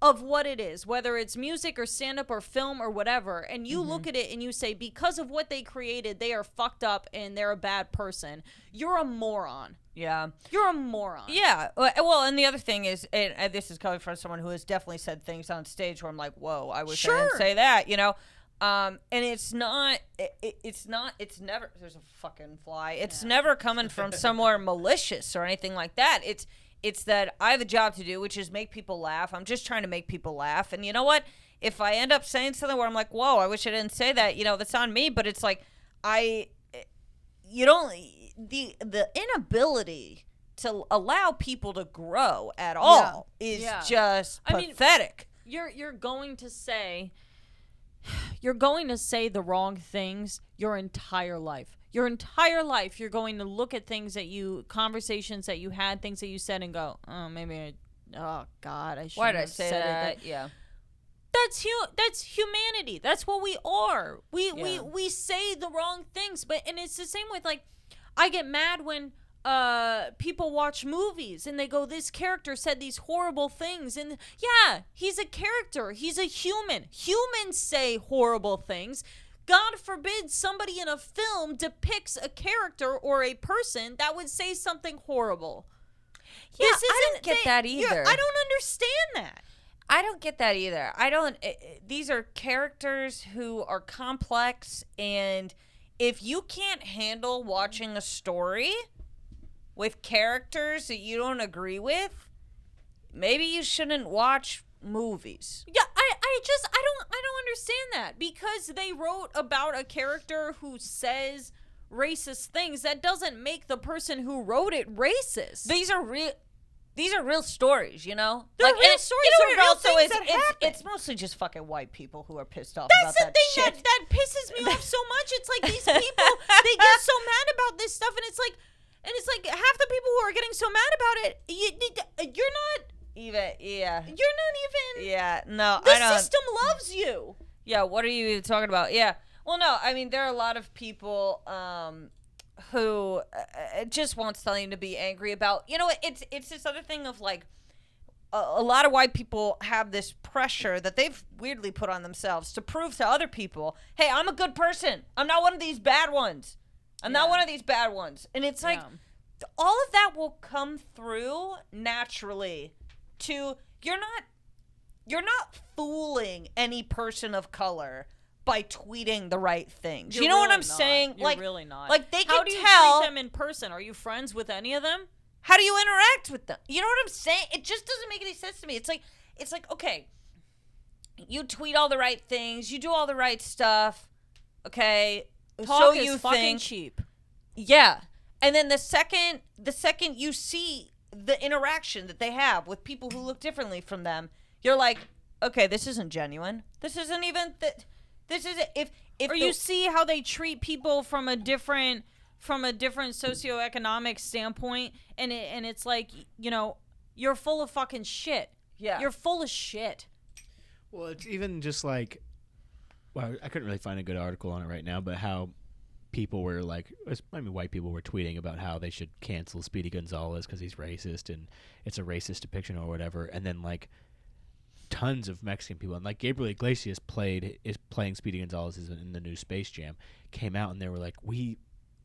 of what it is, whether it's music or stand-up or film or whatever, and you look at it and you say, because of what they created, they are fucked up and they're a bad person, you're a moron. yeah. You're a moron. Yeah. Well, and the other thing is, and this is coming from someone who has definitely said things on stage where I'm like, whoa, I wish I didn't say that, you know? And it's never, there's a fucking fly. It's never coming from somewhere malicious or anything like that. It's that I have a job to do, which is make people laugh. I'm just trying to make people laugh. And you know what? If I end up saying something where I'm like, whoa, I wish I didn't say that, you know, that's on me. But it's like, the inability to allow people to grow at all is just pathetic. You're going to say the wrong things your entire life. Your entire life, you're going to look at conversations that you had, things that you said, and go, oh, oh God, I shouldn't Why did I have say said that? it. Yeah. That's humanity. That's what we are. We say the wrong things, and it's the same with, like, I get mad when people watch movies and they go, this character said these horrible things, and yeah, he's a character. He's a human. Humans say horrible things. God forbid somebody in a film depicts a character or a person that would say something horrible. Yeah, I don't get that either. I don't understand that. I don't get that either. These are characters who are complex, and if you can't handle watching a story with characters that you don't agree with, maybe you shouldn't watch movies. Yeah, I don't understand that, because they wrote about a character who says racist things. That doesn't make the person who wrote it racist. These are real stories, you know? They're real stories. You know They're what real things that it's, happen. it's mostly just fucking white people who are pissed off That's about the that thing shit. that pisses me off so much. It's like these people, they get so mad about this stuff, and it's like half the people who are getting so mad about it, you're not even. Yeah, no, the I don't. system loves you. Yeah, what are you even talking about? Yeah. Well, no, I mean, there are a lot of people who just want something to be angry about. You know, it's this other thing of, like, a lot of white people have this pressure that they've weirdly put on themselves to prove to other people, hey, I'm a good person. I'm not one of these bad ones. I'm not one of these bad ones. And it's like, all of that will come through naturally to, you're not fooling any person of color by tweeting the right things. You're You know what really I'm not. saying? You're like, really not. Like they How can do you tell. treat them in person? Are you friends with any of them? How do you interact with them? You know what I'm saying? It just doesn't make any sense to me. It's like okay, you tweet all the right things, you do all the right stuff, okay? Talk so is you fucking think, cheap. yeah. And then the second you see the interaction that they have with people who look differently from them, you're like, okay, this isn't genuine. This isn't even that. This is if Or you see how they treat people from a different socioeconomic standpoint, and it's like, you know, you're full of fucking shit. Yeah. You're full of shit. Well, it's even just like, well, I couldn't really find a good article on it right now, but how people were like, white people were tweeting about how they should cancel Speedy Gonzalez because he's racist and it's a racist depiction or whatever, and then like tons of Mexican people, and like Gabriel Iglesias is playing Speedy Gonzalez in the new Space Jam, came out and they were like, we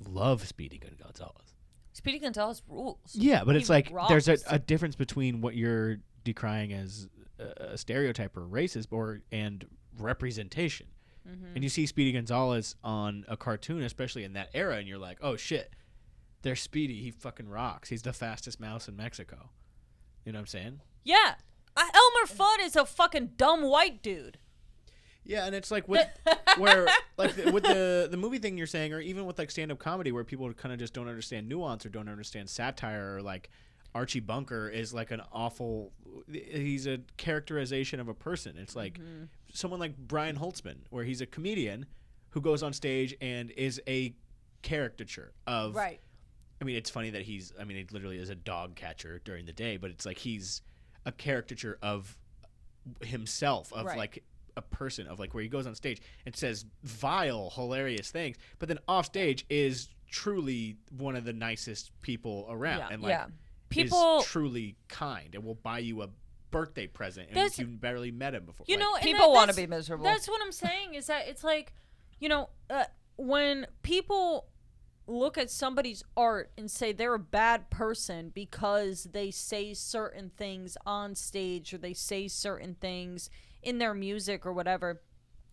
love Speedy Gonzalez. Speedy Gonzalez rules. Yeah, but He it's like rocks. there's a difference between what you're decrying as a stereotype or racist and representation. Mm-hmm. And you see Speedy Gonzalez on a cartoon, especially in that era, and you're like, oh shit, there's Speedy. He fucking rocks. He's the fastest mouse in Mexico. You know what I'm saying? Yeah. Elmer Fudd is a fucking dumb white dude. Yeah, and it's like with where like with the movie thing you're saying, or even with like stand up comedy, where people kind of just don't understand nuance or don't understand satire, or like Archie Bunker is like an awful. He's a characterization of a person. It's like someone like Brian Holtzman, where he's a comedian who goes on stage and is a caricature of. Right. I mean, it's funny that he literally is a dog catcher during the day, but it's like he's a caricature of himself, of Right. like a person, of like where he goes on stage and says vile, hilarious things, but then off stage is truly one of the nicest people around, Yeah. and like Yeah. People- is truly kind and will buy you a birthday present, and That's- you barely met him before. You Like, know, and People want to that's- be miserable. That's what I'm saying, is that it's like, you know, when people look at somebody's art and say they're a bad person because they say certain things on stage or they say certain things in their music or whatever.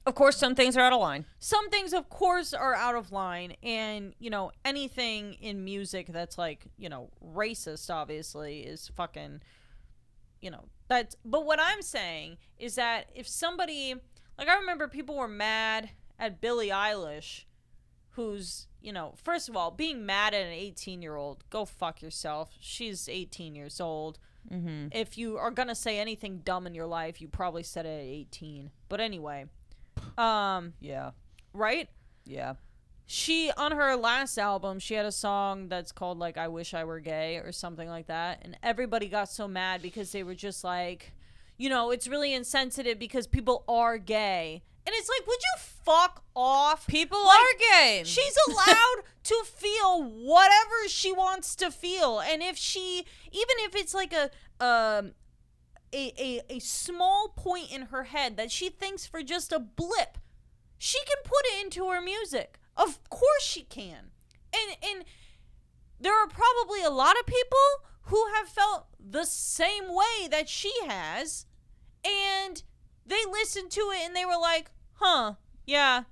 Of course, some things are out of line. Some things, of course, are out of line, and, you know, anything in music that's, like, you know, racist, obviously, is fucking, you know, that's, but what I'm saying is that if somebody, like, I remember people were mad at Billie Eilish, who's, you know, first of all, being mad at an 18-year-old, go fuck yourself. She's 18 years old. Mm-hmm. If you are gonna say anything dumb in your life, you probably said it at 18. But anyway, Yeah. right? Yeah. She, on her last album, she had a song that's called, like, I Wish I Were Gay or something like that. And everybody got so mad because they were just like, you know, it's really insensitive because people are gay. And it's like, would you fuck off? People Like, are gay. She's allowed to feel whatever she wants to feel. And if she, even if it's like a small point in her head that she thinks for just a blip, she can put it into her music. Of course she can. And there are probably a lot of people who have felt the same way that she has, and they listened to it and they were like, huh, yeah.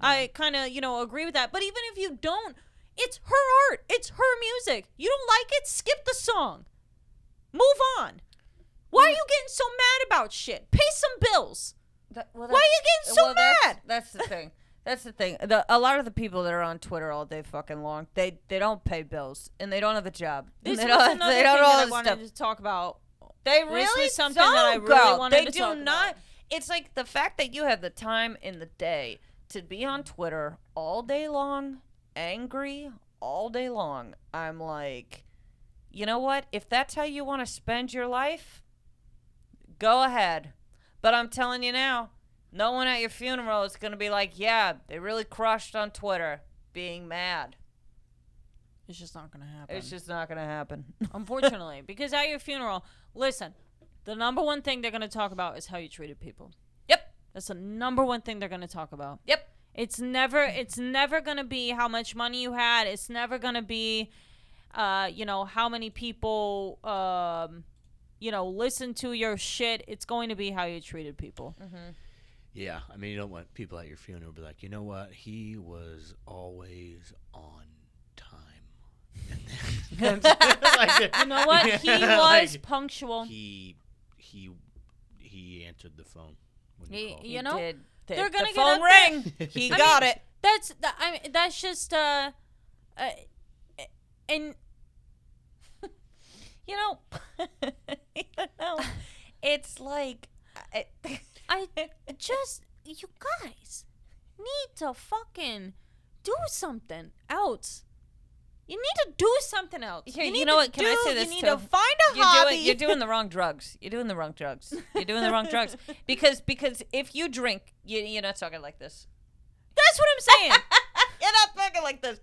I kind of, you know, agree with that. But even if you don't, it's her art. It's her music. You don't like it? Skip the song. Move on. Why are you getting so mad about shit? Pay some bills. Why are you getting so mad? That's the thing. That's the thing. A lot of the people that are on Twitter all day fucking long, they don't pay bills and they don't have a job. This And was they don't, another they thing don't that all I this wanted stuff. to talk about. They This really was something that I don't really go. wanted They to do talk not. about. It's like the fact that you have the time in the day to be on Twitter all day long, angry all day long. I'm like, you know what? If that's how you want to spend your life, go ahead. But I'm telling you now, no one at your funeral is going to be like, yeah, they really crushed on Twitter being mad. It's just not going to happen. It's just not going to happen. Unfortunately, because at your funeral, listen, the number one thing they're going to talk about is how you treated people. Yep. That's the number one thing they're going to talk about. Yep. It's never going to be how much money you had. It's never going to be, you know, how many people, you know, listen to your shit. It's going to be how you treated people. Yeah, I mean, you don't want people at your funeral to be like, you know what? He was always on time. You know what? He was punctual. He answered the phone when you called. You know, Did. they're gonna the get phone up there. ring. He I got mean, it. That's just and You know, it's like, I just, you guys need to fucking do something else. You need to do something else. Here, you you need know to what? Can I say this You need too? to find a hobby. You're doing the wrong drugs. You're doing the wrong drugs. You're doing the wrong drugs. Because if you drink, you're not talking like this. That's what I'm saying. You're not talking like this.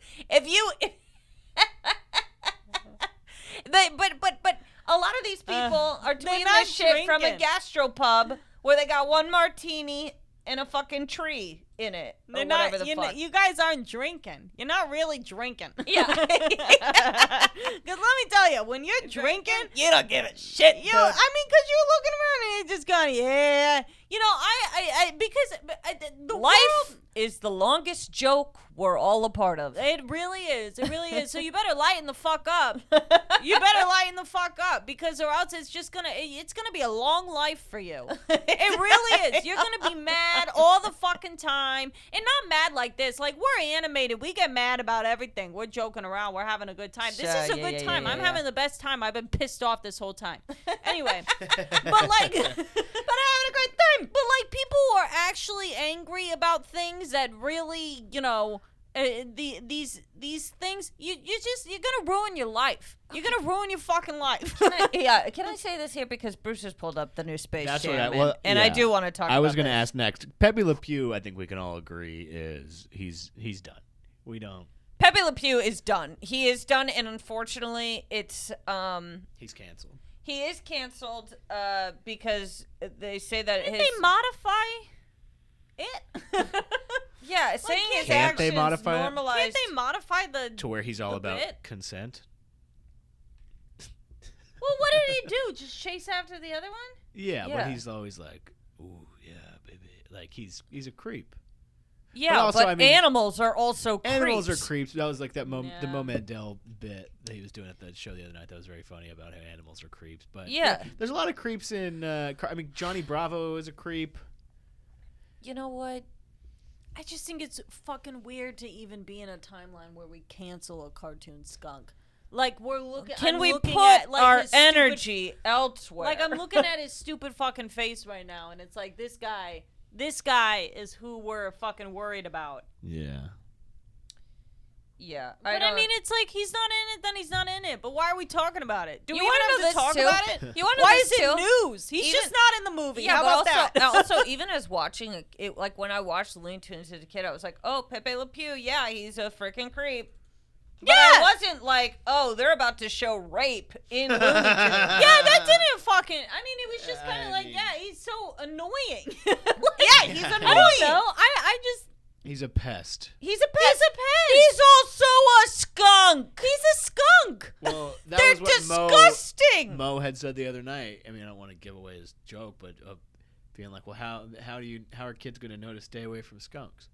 But a lot of these people are doing not this shit from a drinking. gastropub where they got one martini and a fucking tree in it. Or They're whatever not. the fuck. You guys aren't drinking. You're not really drinking. Yeah. Because let me tell you, when you're drinking, you don't give a shit. I mean, because you're looking around and you're just going, yeah. You know, because the Life world, is the longest joke we're all a part of. it really is. It really is. So you better lighten the fuck up. You better lighten the fuck up, because or else it's just it's gonna be a long life for you. It really is. You're gonna be mad all the fucking time, and not mad like this. Like, we're animated. We get mad about everything. We're joking around. We're having a good time. This is a good time. I'm having the best time. I've been pissed off this whole time. Anyway, but like, but I'm having a great time. But like, people who are actually angry about things that really, you know, these things, you're gonna ruin your life. You're gonna ruin your fucking life. Can I say this here, because Bruce has pulled up the new Space That's Jam, what and I do want to talk. I was going to ask next. Pepe Le Pew, I think we can all agree is he's done. We don't. Pepe Le Pew is done. He is done, and unfortunately, it's He's canceled. he is canceled because they say that Did his they modify it? yeah saying his Can't they actions modify it? normalized. Can't they modify the? To where he's all The about bit? consent. Well, what did he do? Just chase after the other one? Yeah, Yeah. but he's always like, ooh, yeah, baby. Like he's a creep. Yeah, also, but I mean, animals are also Animals creeps. are creeps. That was like the Mo Yeah. Mandel bit that he was doing at the show the other night. That was very funny about how animals are creeps. But Yeah. there's a lot of creeps in. I mean, Johnny Bravo is a creep. You know what? I just think it's fucking weird to even be in a timeline where we cancel a cartoon skunk. Like, we're looking. Can I'm we looking put at, like, our his stupid- energy elsewhere? Like, I'm looking at his stupid fucking face right now, and it's like, this guy is who we're fucking worried about. Yeah. yeah, But I mean, it's like, he's not in it, then he's not in it. But why are we talking about it? Do You we wanna even know have to this talk too? about it? You want to know Why this is it too? news? He's Even- just not in the movie. Yeah, How but about that? also, even as watching it, like when I watched Looney Tunes as a kid, I was like, oh, Pepe Le Pew, yeah, he's a freaking creep. But I wasn't like, oh, they're about to show rape in Looney Tunes. Yeah, that didn't fucking. I mean, it was just kind I of like, mean- yeah, he's so annoying. Yeah, he's I annoying. don't know. I just. He's a pest. He's a pest. He's a pest. He's also a skunk. He's a skunk. Well, that They're was what disgusting. Mo had said the other night. I mean, I don't want to give away his joke, but being like, well, how are kids going to know to stay away from skunks?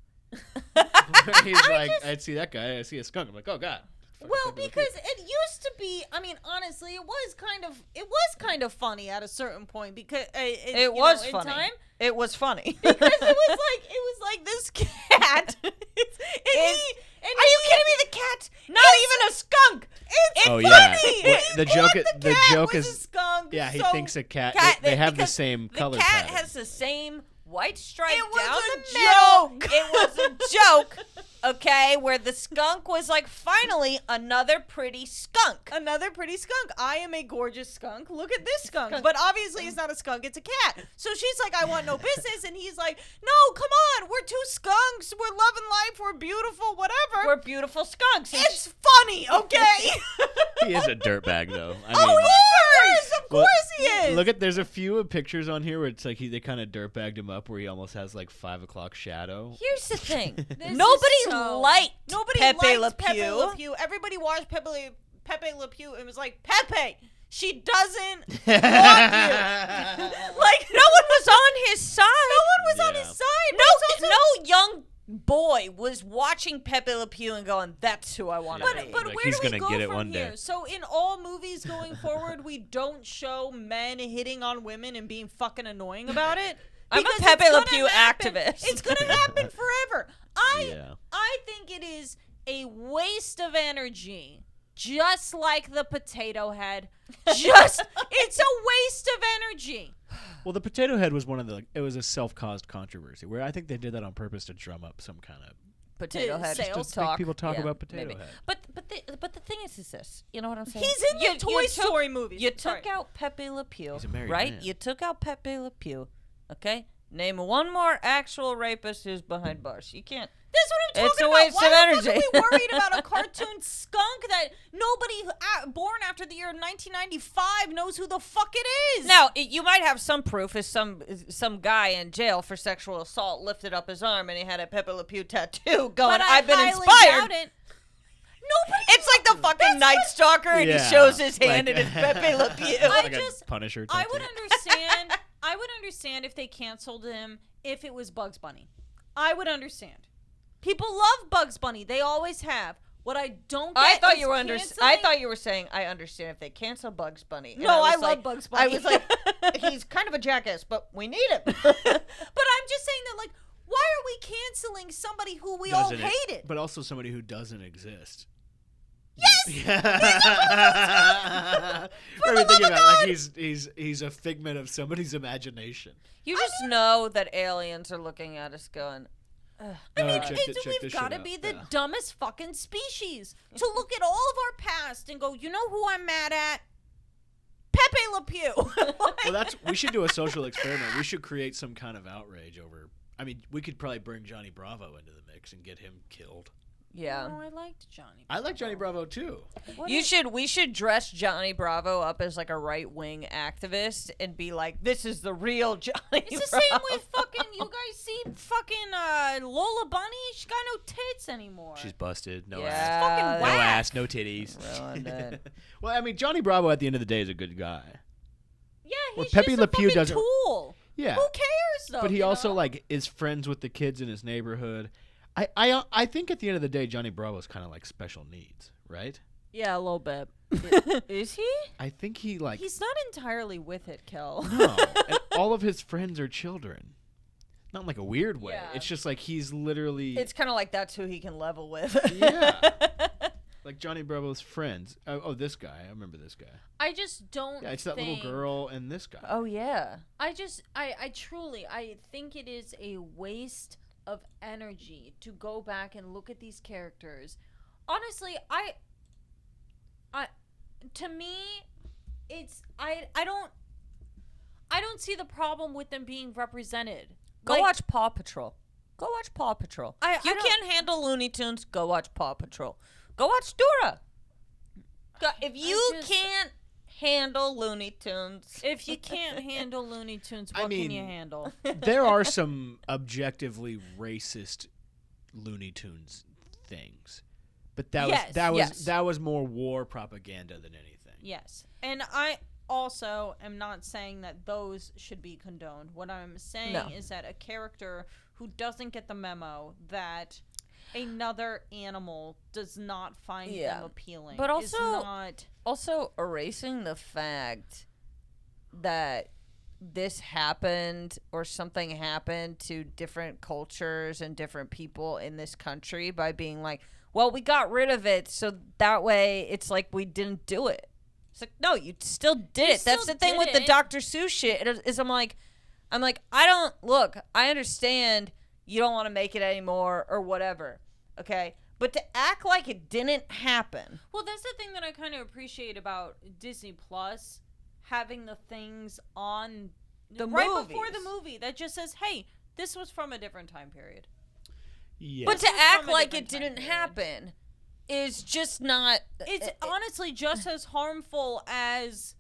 He's like, I'd see that guy, I see a skunk. I'm like, oh god. Fucking Well, Pepe Le Pew. because it used to be. I mean, honestly, it was kind of funny at a certain point because It was in funny. time, It was funny. because it was like this cat. Are you kidding me? The cat, not even a skunk. It's Oh yeah. funny. Well, the joke The the cat joke was a is skunk. yeah, he so thinks a cat. Cat- They have the because same the color cat pattern. has the same white stripe It was down a the middle. joke. It was a joke. Okay, where the skunk was like, finally, another pretty skunk. Another pretty skunk. I am a gorgeous skunk. Look at this skunk. Skunk. But obviously it's not a skunk, it's a cat. So she's like, I want no business. And he's like, no, come on. We're two skunks. We're loving life. We're beautiful, whatever. We're beautiful skunks. And It's funny, okay? He is a dirtbag though. I Oh, mean, yes, of well, course he is. Look at there's a few pictures on here where it's like they kind of dirtbagged him up where he almost has like 5 o'clock shadow. here's the thing. This Nobody is so- liked Nobody Pepe likes Le Pepe Pew. Le Pew. Everybody watched Pepe Le Pew and was like, Pepe, she doesn't want you. Like, no one was on his side. No one was on Yeah. his side. boy was watching Pepe Le Pew and going, "That's who I want to But be." but Like, where he's do we gonna go get it from one day. here? So in all movies going forward, we don't show men hitting on women and being fucking annoying about it. I'm a Because Pepe it's Le gonna Pew happen. activist. It's gonna happen forever. Yeah. I think it is a waste of energy, just like the potato head. It's a waste of energy. Well, the potato head was it was a self-caused controversy where I think they did that on purpose to drum up some kind of Potato To head sales to make talk. people talk Yeah, about potato maybe. head. But the thing is this. You know what I'm saying? He's in the Toy Story movies. You Sorry. took out Pepe Le Pew, He's a married right? man. You took out Pepe Le Pew. Okay, name one more actual rapist who's behind bars. You can't. That's what I'm It's talking a about. waste Why of the fuck energy. are we worried about a cartoon skunk that nobody born after the year 1995 knows who the fuck it is? Now, you might have some proof is some guy in jail for sexual assault lifted up his arm and he had a Pepe Le Pew tattoo going, but I I've been highly inspired. doubt it. Nobody. It's like the fucking Night Stalker and Yeah, he shows his like- hand and it's Pepe Le Pew. I Like just- a Punisher. I tattoo. would understand. I would understand if they canceled him if it was Bugs Bunny. I would understand. People love Bugs Bunny. They always have. What I don't get I thought is you were canceling- I thought you were saying I understand if they cancel Bugs Bunny. And No, was I love like- Bugs Bunny. I was like, he's kind of a jackass, but we need him. But I'm just saying that, like, why are we canceling somebody who we all Doesn't hated? but also somebody who doesn't exist. Yes! Yeah. What are we thinking about? Like he's a figment of somebody's imagination. You just know that aliens are looking at us going, I mean, check we've this got shit to out. be the Yeah. dumbest fucking species to look at all of our past and go, you know who I'm mad at? Pepe Le Pew. Well, we should do a social experiment. We should create some kind of outrage over. I mean, we could probably bring Johnny Bravo into the mix and get him killed. yeah. Oh, I liked Johnny. I like Johnny Bravo too. We should dress Johnny Bravo up as like a right wing activist and be like, this is the real Johnny It's the same with fucking, you guys see fucking Lola Bunny? She's got no tits anymore. She's busted. No Yeah. ass. fucking No whack. ass. No titties. Ruined it. Well, I mean, Johnny Bravo at the end of the day is a good guy. Yeah, Or he's Pepe just Le a Pew fucking doesn't- tool. Yeah. Who cares, though? But he you also know? like is friends with the kids in his neighborhood. I think at the end of the day, Johnny Bravo's kind of like special needs, right? Yeah, a little bit. Is he? I think he like He's not entirely with it, Kel. no, and all of his friends are children. Not in like a weird way. Yeah. It's just like he's literally It's kind of like that's who he can level with. yeah, like Johnny Bravo's friends. Oh, this guy. I remember this guy. I just don't Yeah, it's that little think- girl and this guy. Oh yeah. I truly, I think it is a waste of energy to go back and look at these characters. Honestly, to me, it's, I don't see the problem with them being represented. Go Like, watch Paw Patrol. Go watch Paw Patrol. If you I don't- can't handle Looney Tunes, go watch Paw Patrol. Go watch Dora. If you just- can't handle Looney Tunes, If you can't handle Looney Tunes, I what can you mean- handle? There are some objectively racist Looney Tunes things, but Yes, that was more war propaganda than anything. Yes. And I also am not saying that those should be condoned. What I'm saying No. is that a character who doesn't get the memo that another animal does not find Yeah. them appealing But is also- not also erasing the fact that this happened or something happened to different cultures and different people in this country by being like, well, we got rid of it so that way it's like we didn't do it. It's like, no, you still did You it. That's still the thing did with the it. Dr. Seuss shit is I'm like, I don't, look, I understand you don't want to make it anymore or whatever, okay? But to act like it didn't happen. Well, that's the thing that I kind of appreciate about Disney Plus having the things on The right before the movies. movie that just says, "Hey, this was from a different time period." Yeah. But to This was act from a like it different time didn't period. happen is just not. It's honestly just as harmful as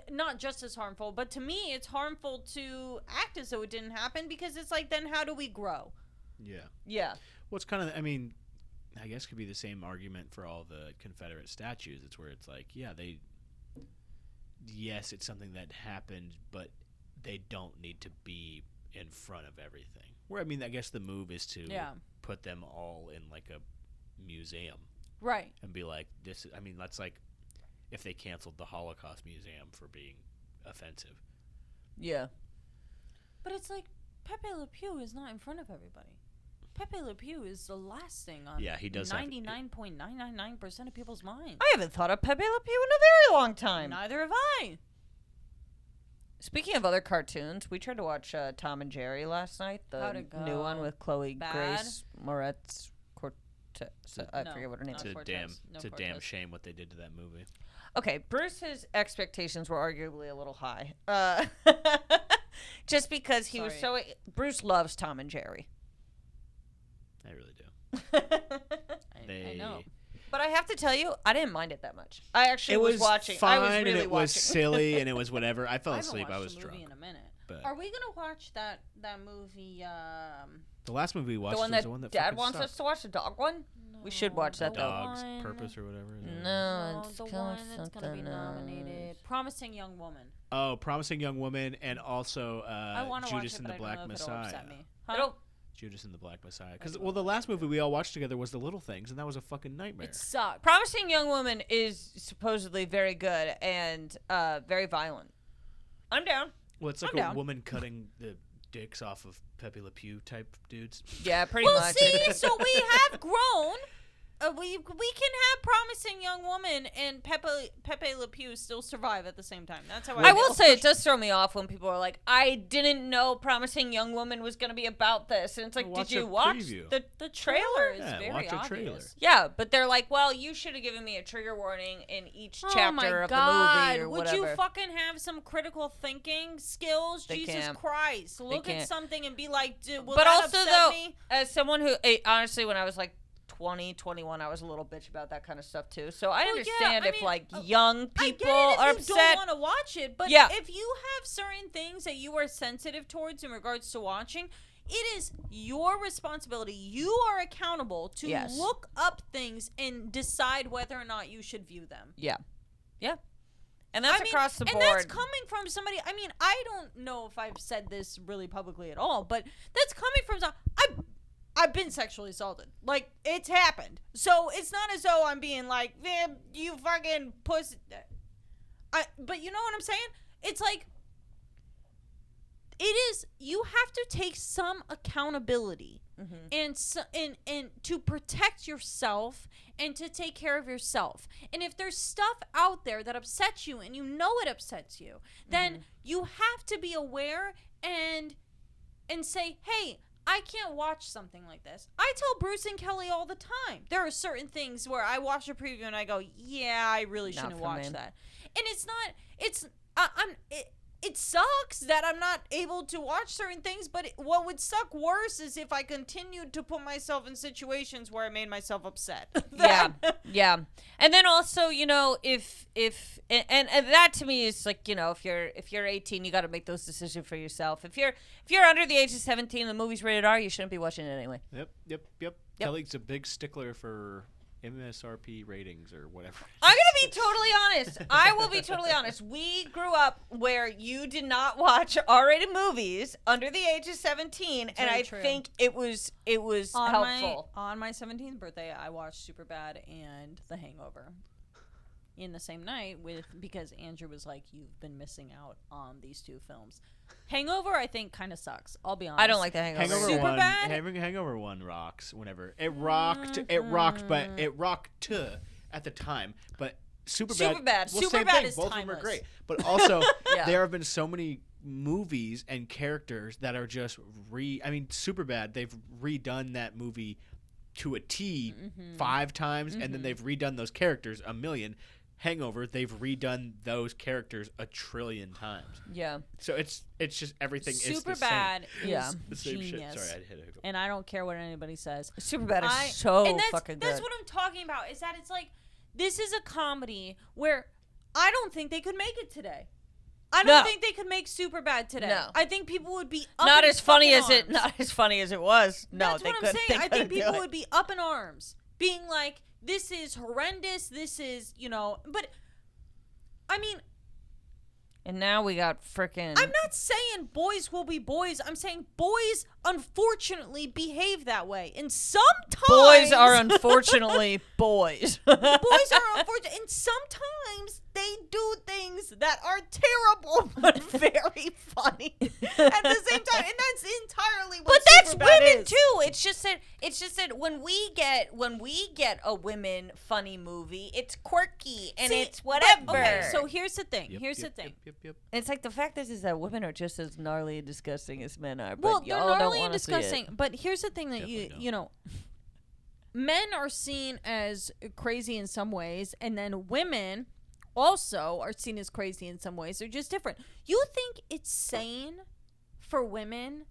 not just as harmful, but to me it's harmful to act as though it didn't happen because it's like, then how do we grow? yeah. Yeah. What's kind of, I mean, I guess could be the same argument for all the Confederate statues. It's where it's like, yeah, yes, it's something that happened, but they don't need to be in front of everything. Where I mean, I guess the move is to put them all in like a museum, Right. and be like, this. I mean, that's like if they canceled the Holocaust Museum for being offensive. Yeah. But it's like Pepe Le Pew is not in front of everybody. Pepe Le Pew is the last thing on Yeah, he does have- 99.999% of people's minds. I haven't thought of Pepe Le Pew in a very long time. Neither have I. Speaking of other cartoons, we tried to watch Tom and Jerry last night. How'd The it go? new one with Chloe Bad? Grace Moretz Cortez. I No, forget what her name not is. Cortez. No It's a damn Cortez. shame what they did to that movie. Okay, Bruce's expectations were arguably a little high. Just because he was so... Bruce loves Tom and Jerry. I really do. I know. But I have to tell you, I didn't mind it that much. I actually It was watching. fine, I was really and it was watching. silly, and it was whatever. I fell I haven't asleep. I watched was the movie drunk. in a minute. But Are we gonna watch that movie? the last movie we watched The one was that, the one that Dad fucking wants sucked. us to watch, the dog one? We should watch that, the though. Dog's one- Purpose or whatever. Is that No, No, it's the called one that's gonna be something nominated. else. Promising Young Woman. Oh, Promising Young Woman, and also I want to watch Judas it, and but the I Black don't know if it'll Messiah. upset me. Huh? It'll- Judas and the Black Messiah. Because the last movie we all watched together was The Little Things, and that was a fucking nightmare. It sucks. Promising Young Woman is supposedly very good and very violent. I'm down. Well, it's like I'm a down. woman cutting the dicks off of Pepe Le Pew type dudes. Yeah, pretty Well, much. see, so we have grown. We can have Promising Young Woman and Pepe Le Pew still survive at the same time. That's how I I feel. will say it does throw me off when people are like, I didn't know Promising Young Woman was going to be about this. And it's like, Watch did you a watch preview. the trailer? is Yeah, very watch a obvious. trailer. Yeah, but they're like, well, you should have given me a trigger warning in each Oh chapter my of God. the movie or Would whatever. you fucking have some critical thinking skills? They Jesus can't. Christ. Look at can't. something and be like, dude, will But that also, upset though, me? as someone who, honestly, when I was like 20, 21, I was a little bitch about that kind of stuff too. So I Well, yeah, understand I if mean, like young I people get it if are you upset. don't want to watch it, but Yeah. if you have certain things that you are sensitive towards in regards to watching, it is your responsibility. You are accountable to Yes. look up things and decide whether or not you should view them. Yeah. And that's I mean, across the and board. that's coming from somebody. I mean, I don't know if I've said this really publicly at all, but that's coming from I've been sexually assaulted. Like, it's happened. So it's not as though I'm being like, you fucking pussy. But you know what I'm saying? It's like, it is, you have to take some accountability and to protect yourself and to take care of yourself. And if there's stuff out there that upsets you and you know it upsets you, then you have to be aware and say, hey, I can't watch something like this. I tell Bruce and Kelly all the time. There are certain things where I watch a preview and I go, yeah, I really Not shouldn't for watch me. that. And it's not, it sucks that I'm not able to watch certain things, but what would suck worse is if I continued to put myself in situations where I made myself upset. Yeah. And then also, you know, if and that to me is like, you know, if you're 18, you got to make those decisions for yourself. If you're under the age of 17 and the movie's rated R, you shouldn't be watching it anyway. Yep. Kelly's a big stickler for MSRP ratings or whatever. I'm going to be totally honest. I will be totally honest. We grew up where you did not watch R-rated movies under the age of 17, and Very I true. think it was helpful. On my 17th birthday, I watched Superbad and The Hangover in the same night because Andrew was like, you've been missing out on these two films. Hangover, I think, kind of sucks. I'll be honest. I don't like The Hangover. Hangover one, Superbad? Hangover 1 rocks. Whenever it rocked, but it rocked at the time. But Superbad, Superbad. well, same Superbad thing. is Both of them are timeless. great. But also, Yeah. there have been so many movies and characters that are just Superbad. They've redone that movie to a T 5 times, and then they've redone those characters a million. Hangover, they've redone those characters a trillion times. Yeah. So it's just everything is the same. Superbad is Yeah. The same shit. genius. Sorry, I hit it. And I don't care what anybody says. Superbad is and so that's, fucking That's good. what I'm talking about, is that it's like, this is a comedy where I don't think they could make it today. I don't No. think they could make Superbad today. No. I think people would be up Not in as funny fucking as it. arms. Not as funny as it was. No, That's they what I'm couldn't. saying. They I think couldn't do people it. would be up in arms, being like, this is horrendous. This is, but I mean, And now we got frickin' I'm not saying boys will be boys. I'm saying boys unfortunately behave that way. And sometimes boys are unfortunately boys. boys are unfortunate, and sometimes they do things that are terrible but very funny at the same time, and that's entirely what But that's Superbad women is. too. It's just that when we get a women funny movie, it's quirky and See, it's whatever. Okay, so here's the thing. Yep, Here's yep, the thing. Yep. It's like the fact is that women are just as gnarly and disgusting as men are. But Well, they're y'all don't gnarly and wanna see it. disgusting. But here's the thing that Definitely don't. you know, men are seen as crazy in some ways, and then women also are seen as crazy in some ways. They're just different. You think it's sane for women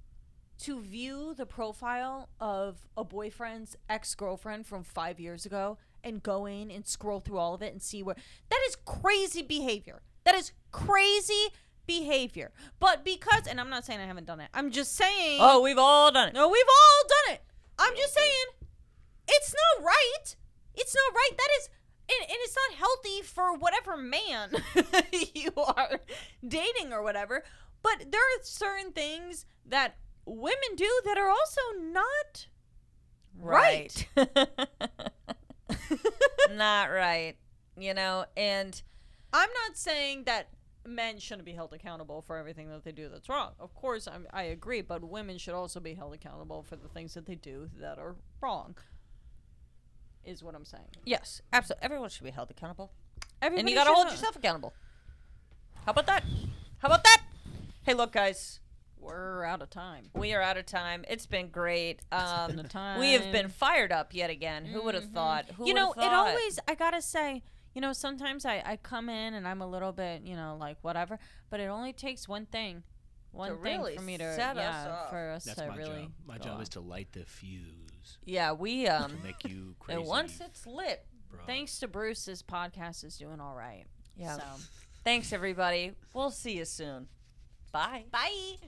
to view the profile of a boyfriend's ex-girlfriend from 5 years ago and go in and scroll through all of it and see where that is crazy behavior. That is crazy behavior. But because, and I'm not saying I haven't done it, I'm just saying. Oh, we've all done it. No, we've all done it. I'm just saying, it's not right. It's not right. That is, and it's not healthy for whatever man you are dating or whatever. But there are certain things that women do that are also not right. Not right. You know, and I'm not saying that men shouldn't be held accountable for everything that they do that's wrong. Of course, I agree, but women should also be held accountable for the things that they do that are wrong, is what I'm saying. yes, absolutely. Everyone should be held accountable. Everybody And you got to should hold know. yourself accountable. How about that? How about that? Hey, look, guys. We're out of time. We are out of time. It's been great. been a time. We have been fired up yet again. Who would have thought? Who You know, would've it thought? always, I gotta say, you know, sometimes I come in and I'm a little bit, you know, like whatever, but it only takes one thing. One thing really for me to, set us yeah, off. for us That's to my really. job. My go job on. is to light the fuse. Yeah, we To make you crazy. and once it's lit, bro. Thanks to Bruce, this podcast is doing all right. yeah. So. Thanks everybody. We'll see you soon. Bye. Bye.